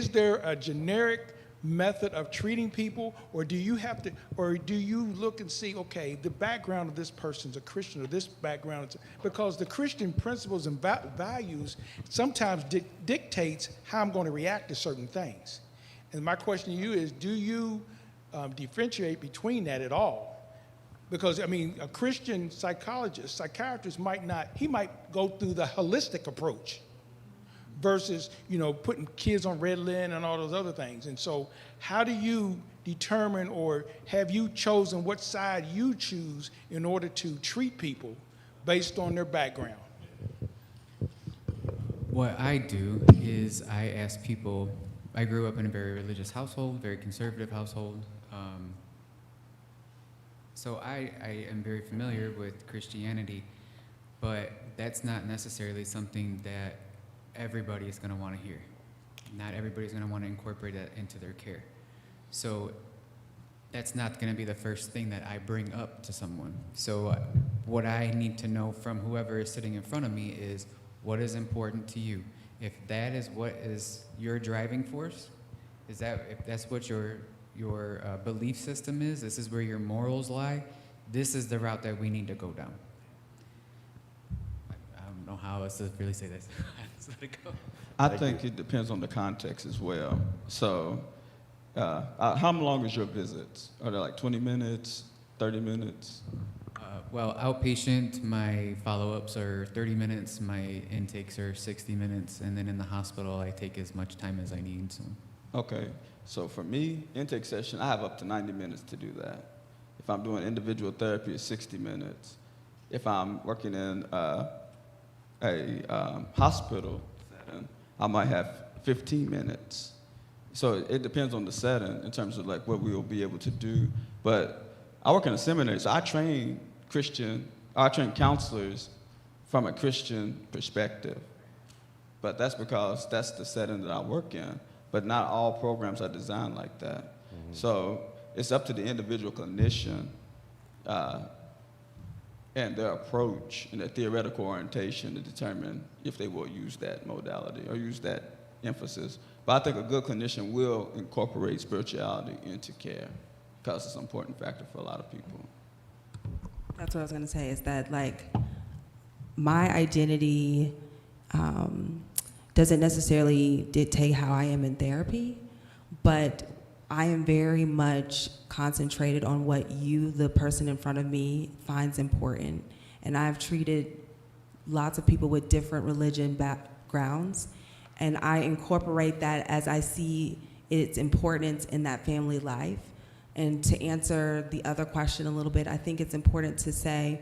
there a generic method of treating people, or do you look and see, okay, the background of this person's a Christian, or this background is, because the Christian principles and values sometimes dictates how I'm going to react to certain things. And my question to you is, do you differentiate between that at all? Because, I mean, a Christian psychiatrist might go through the holistic approach versus, putting kids on Ritalin and all those other things. And so how do you determine, or have you chosen what side you choose in order to treat people based on their background? What I do is I ask people, I grew up in a very religious household, very conservative household. So I am very familiar with Christianity, but that's not necessarily something that everybody is going to want to hear. Not everybody's going to want to incorporate that into their care. So that's not going to be the first thing that I bring up to someone. So what I need to know from whoever is sitting in front of me is, what is important to you? If that is what is your driving force, if that's what your belief system is, this is where your morals lie, this is the route that we need to go down. I don't know how else to really say this. Just let it go. I think it depends on the context as well. So, how long is your visits? Are they like 20 minutes, 30 minutes? Well, outpatient, my follow-ups are 30 minutes, my intakes are 60 minutes, and then in the hospital, I take as much time as I need. So. Okay, so for me, intake session, I have up to 90 minutes to do that. If I'm doing individual therapy, it's 60 minutes. If I'm working in a hospital setting, I might have 15 minutes. So it depends on the setting in terms of like what we will be able to do. But I work in a seminary, so I train counselors from a Christian perspective. But that's because that's the setting that I work in. But not all programs are designed like that. So it's up to the individual clinician and their approach and their theoretical orientation to determine if they will use that modality or use that emphasis. But I think a good clinician will incorporate spirituality into care because it's an important factor for a lot of people. That's what I was going to say, is that, like, my identity doesn't necessarily dictate how I am in therapy, but I am very much concentrated on what you, the person in front of me, finds important. And I've treated lots of people with different religion backgrounds, and I incorporate that as I see its importance in that family life. And to answer the other question a little bit, I think it's important to say,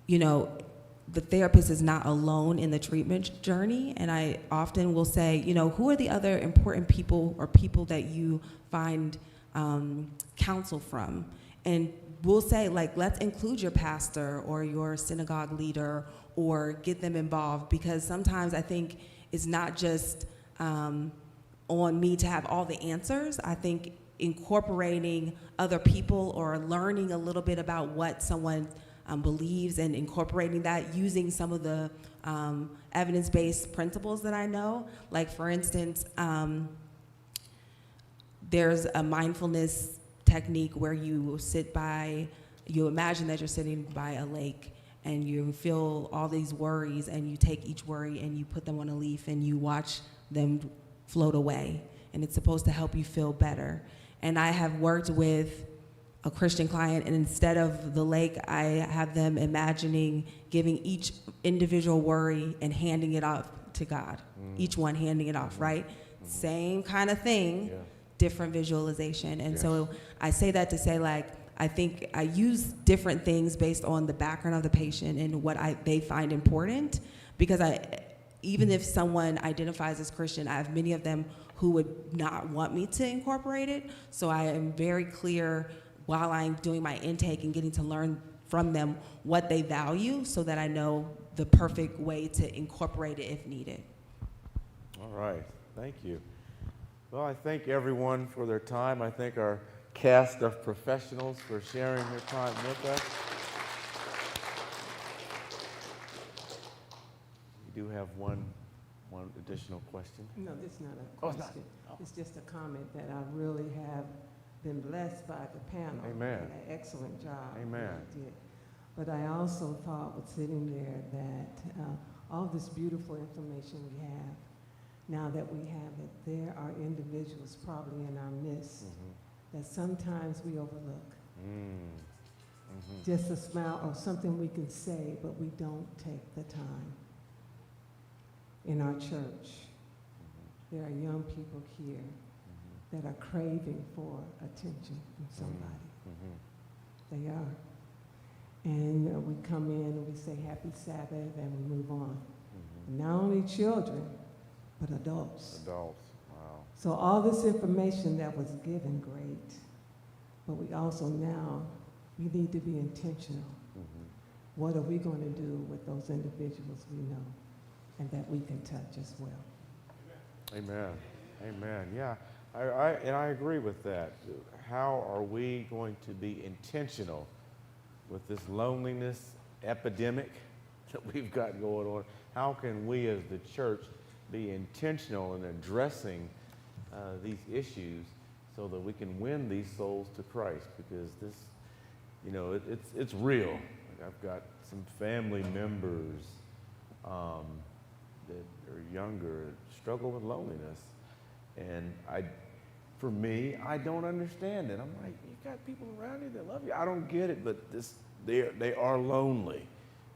the therapist is not alone in the treatment journey. And I often will say, who are the other important people or people that you find counsel from? And we'll say, like, let's include your pastor or your synagogue leader or get them involved, because sometimes I think it's not just on me to have all the answers. I think incorporating other people or learning a little bit about what someone believes and incorporating that, using some of the evidence-based principles that I know. Like, for instance, there's a mindfulness technique where you imagine that you're sitting by a lake, and you feel all these worries, and you take each worry and you put them on a leaf and you watch them float away, and it's supposed to help you feel better. And I have worked with a Christian client, and instead of the lake, I have them imagining giving each individual worry and handing it off to God. Each one handing it off, right? Same kind of thing, different visualization. And so I say that to say, like, I think I use different things based on the background of the patient and what they find important, because even if someone identifies as Christian, I have many of them who would not want me to incorporate it. So I am very clear while I'm doing my intake and getting to learn from them what they value, so that I know the perfect way to incorporate it if needed. All right, thank you. Well, I thank everyone for their time. I thank our cast of professionals for sharing their time with us. We do have one additional question. No, this is not a Oh, it's question. not. It's just a comment that I really have been blessed by the panel. Amen. Did an excellent job. Amen. Really did. But I also thought, with sitting there, that all this beautiful information we have, now that we have it, there are individuals probably in our midst that sometimes we overlook. Just a smile or something we can say, but we don't take the time. In our church, there are young people here that are craving for attention from somebody. They are. And we come in and we say happy Sabbath and we move on. Not only children, but adults. Adults, wow. So all this information that was given, great. But we also now, we need to be intentional. What are we going to do with those individuals we know and that we can touch as well? Amen. Amen. Yeah, I agree with that. How are we going to be intentional with this loneliness epidemic that we've got going on? How can we as the church be intentional in addressing these issues so that we can win these souls to Christ? Because this, you know, it's real. Like, I've got some family members that are younger that struggle with loneliness. And for me, I don't understand it. I'm like, you've got people around you that love you. I don't get it, but they are lonely,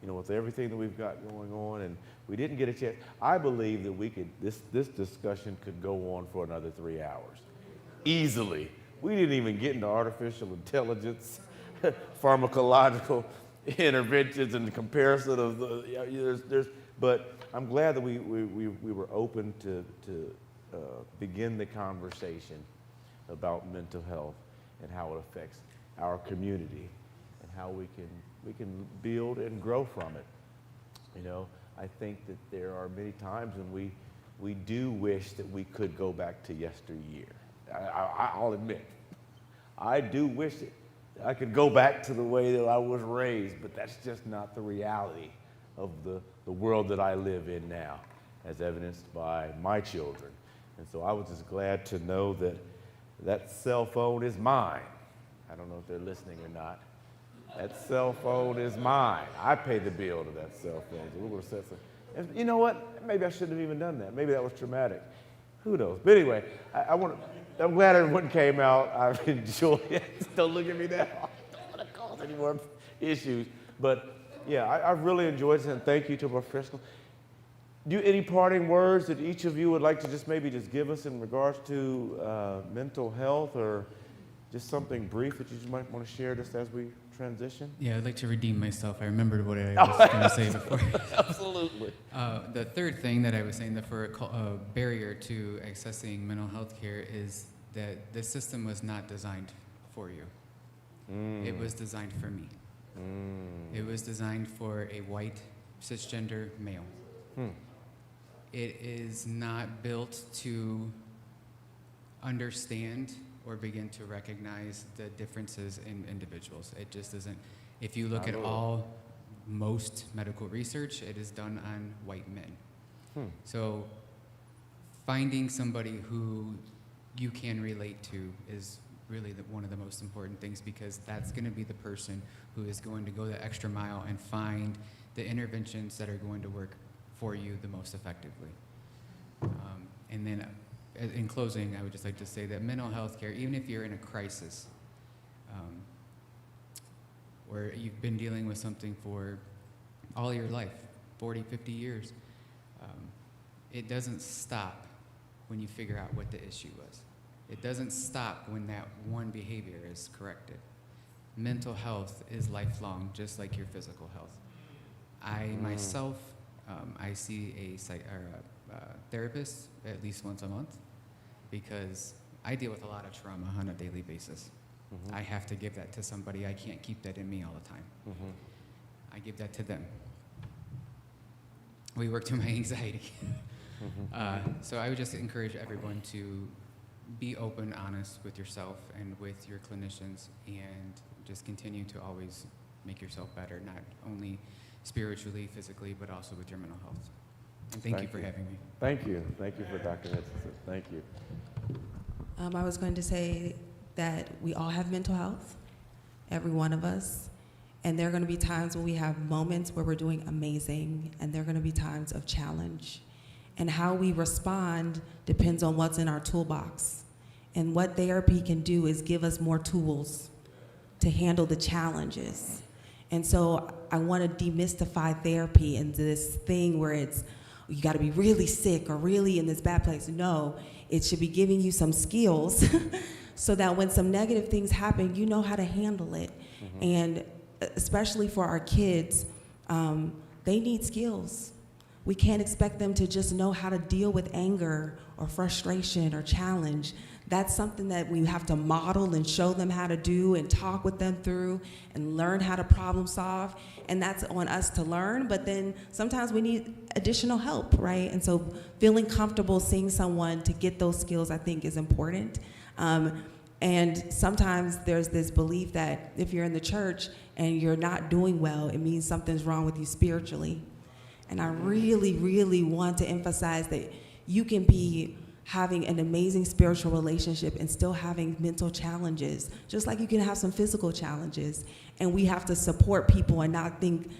you know, with everything that we've got going on. And we didn't get a chance. I believe that this discussion could go on for another 3 hours, easily. We didn't even get into artificial intelligence, pharmacological interventions, and the comparison of but I'm glad that we were open to begin the conversation about mental health and how it affects our community and how we can build and grow from it. You know, I think that there are many times when we do wish that we could go back to yesteryear. I'll admit, I do wish that I could go back to the way that I was raised, but that's just not the reality of the world that I live in now, as evidenced by my children. And so I was just glad to know that that cell phone is mine. I don't know if they're listening or not. That cell phone is mine. I pay the bill to that cell phone. So we're going to set some, you know what? Maybe I shouldn't have even done that. Maybe that was traumatic. Who knows? But anyway, I'm glad everyone came out. I've enjoyed it. Don't look at me now. I don't want to cause any more issues. But yeah, I've really enjoyed it, and thank you to our professionals. Any parting words that each of you would like to just give us in regards to mental health, or just something brief that you might want to share just as we transition? Yeah, I'd like to redeem myself. I remembered what I was going to say before. Absolutely. The third thing that I was saying, that for a barrier to accessing mental health care, is that the system was not designed for you. It was designed for me. It was designed for a white, cisgender male. It is not built to understand or begin to recognize the differences in individuals. It just isn't. If you look at most medical research, it is done on white men. So finding somebody who you can relate to is really one of the most important things, because that's going to be the person who is going to go the extra mile and find the interventions that are going to work for you the most effectively. And then in closing, I would just like to say that mental health care, even if you're in a crisis, or you've been dealing with something for all your life, 40, 50 years, it doesn't stop when you figure out what the issue was. It doesn't stop when that one behavior is corrected. Mental health is lifelong, just like your physical health. I myself, I see a therapist at least once a month, because I deal with a lot of trauma on a daily basis. I have to give that to somebody. I can't keep that in me all the time. I give that to them. We work through my anxiety. So I would just encourage everyone to be open, honest with yourself and with your clinicians, and just continue to always make yourself better, not only spiritually, physically, but also with your mental health. And thank you for having me. Thank you. Thank you for Dr. Hutchinson. Thank you. I was going to say that we all have mental health, every one of us. And there are going to be times when we have moments where we're doing amazing, and there are going to be times of challenge. And how we respond depends on what's in our toolbox. And what therapy can do is give us more tools to handle the challenges. And so I want to demystify therapy into this thing where it's, you got to be really sick or really in this bad place. No, it should be giving you some skills so that when some negative things happen, you know how to handle it. And especially for our kids, they need skills. We can't expect them to just know how to deal with anger or frustration or challenge. That's something that we have to model and show them how to do and talk with them through and learn how to problem solve. And that's on us to learn, but then sometimes we need additional help, right? And so feeling comfortable seeing someone to get those skills, I think, is important. And sometimes there's this belief that if you're in the church and you're not doing well, it means something's wrong with you spiritually. And I really, really want to emphasize that you can be having an amazing spiritual relationship and still having mental challenges, just like you can have some physical challenges. And we have to support people and not think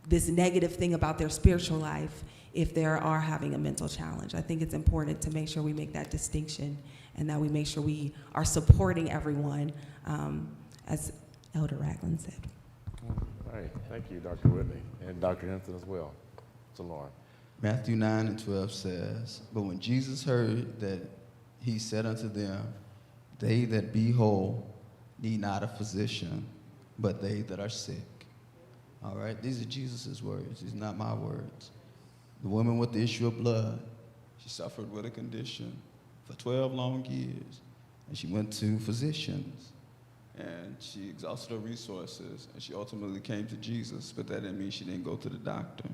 this negative thing about their spiritual life if they are having a mental challenge. I think it's important to make sure we make that distinction and that we make sure we are supporting everyone, as Elder Ragland said. All right, thank you, Dr. Whitney, and Dr. Henson as well. So Lauren. Matthew 9:12 says, "But when Jesus heard that, he said unto them, They that be whole need not a physician, but they that are sick." All right, these are Jesus' words. These are not my words. The woman with the issue of blood, she suffered with a condition for 12 long years, and she went to physicians, and she exhausted her resources, and she ultimately came to Jesus, but that didn't mean she didn't go to the doctor.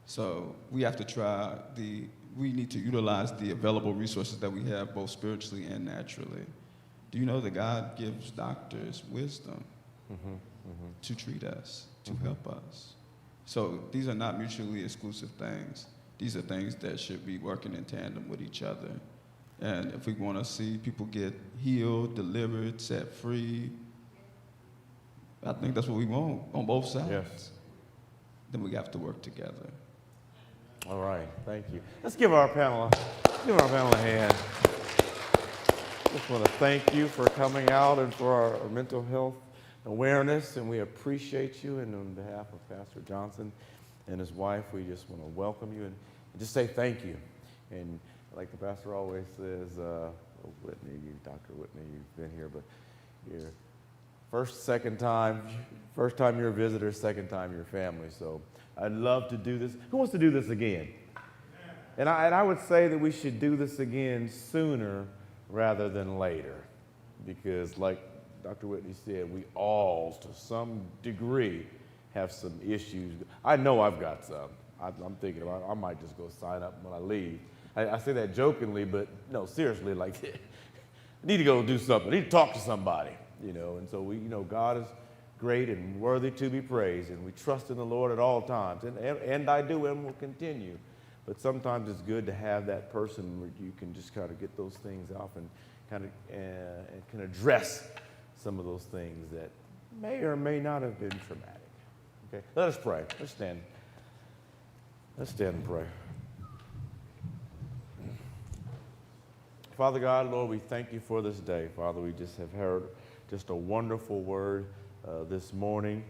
So we have to we need to utilize the available resources that we have, both spiritually and naturally. Do you know that God gives doctors wisdom to treat us, to help us? So these are not mutually exclusive things. These are things that should be working in tandem with each other. And if we want to see people get healed, delivered, set free, I think that's what we want on both sides. Yes. Then we have to work together. All right, thank you. Let's give our panel a hand. Just want to thank you for coming out and for our mental health awareness, and we appreciate you. And on behalf of Pastor Johnson and his wife, we just want to welcome you and just say thank you. And like the pastor always says, Whitney, Dr. Whitney, you've been here, but you're first time you're a visitor, second time you're family. So I'd love to do this. Who wants to do this again? And I would say that we should do this again sooner rather than later, because like Dr. Whitney said, we all, to some degree, have some issues. I know I've got some. I'm thinking about it. I might just go sign up when I leave. I say that jokingly, but no, seriously, like, I need to go do something. I need to talk to somebody, And so God is great and worthy to be praised, and we trust in the Lord at all times, and I do and will continue. But sometimes it's good to have that person where you can just kind of get those things off and kind of and can address some of those things that may or may not have been traumatic. Okay, let us pray. Let's stand. Let's stand and pray. Father God, Lord, we thank you for this day. Father, we just have heard just a wonderful word this morning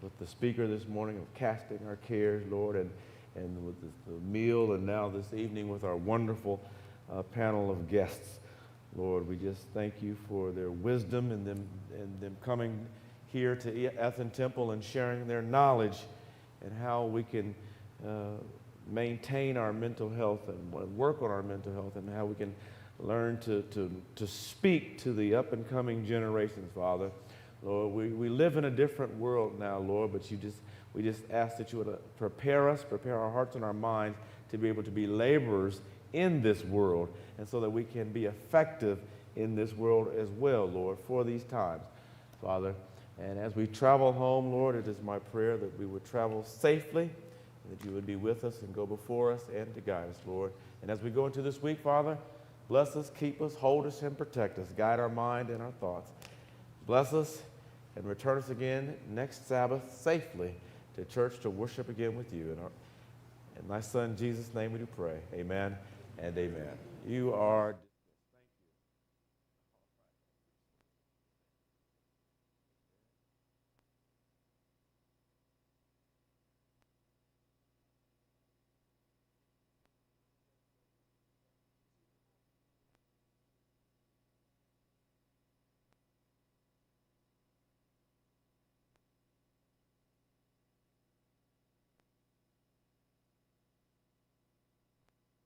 with the speaker this morning of casting our cares, Lord, and with the meal, and now this evening with our wonderful panel of guests. Lord, we just thank you for their wisdom and them coming here to Ethan Temple and sharing their knowledge and how we can maintain our mental health and work on our mental health, and how we can learn to speak to the up-and-coming generations, Father. Lord, we live in a different world now, Lord, but we just ask that you would prepare our hearts and our minds to be able to be laborers in this world, and so that we can be effective in this world as well, Lord, for these times, Father. And as we travel home, Lord, it is my prayer that we would travel safely, and that you would be with us and go before us and to guide us, Lord. And as we go into this week, Father, bless us, keep us, hold us, and protect us. Guide our mind and our thoughts. Bless us and return us again next Sabbath safely to church to worship again with you. In thy Son, Jesus' name we do pray. Amen and amen. You are...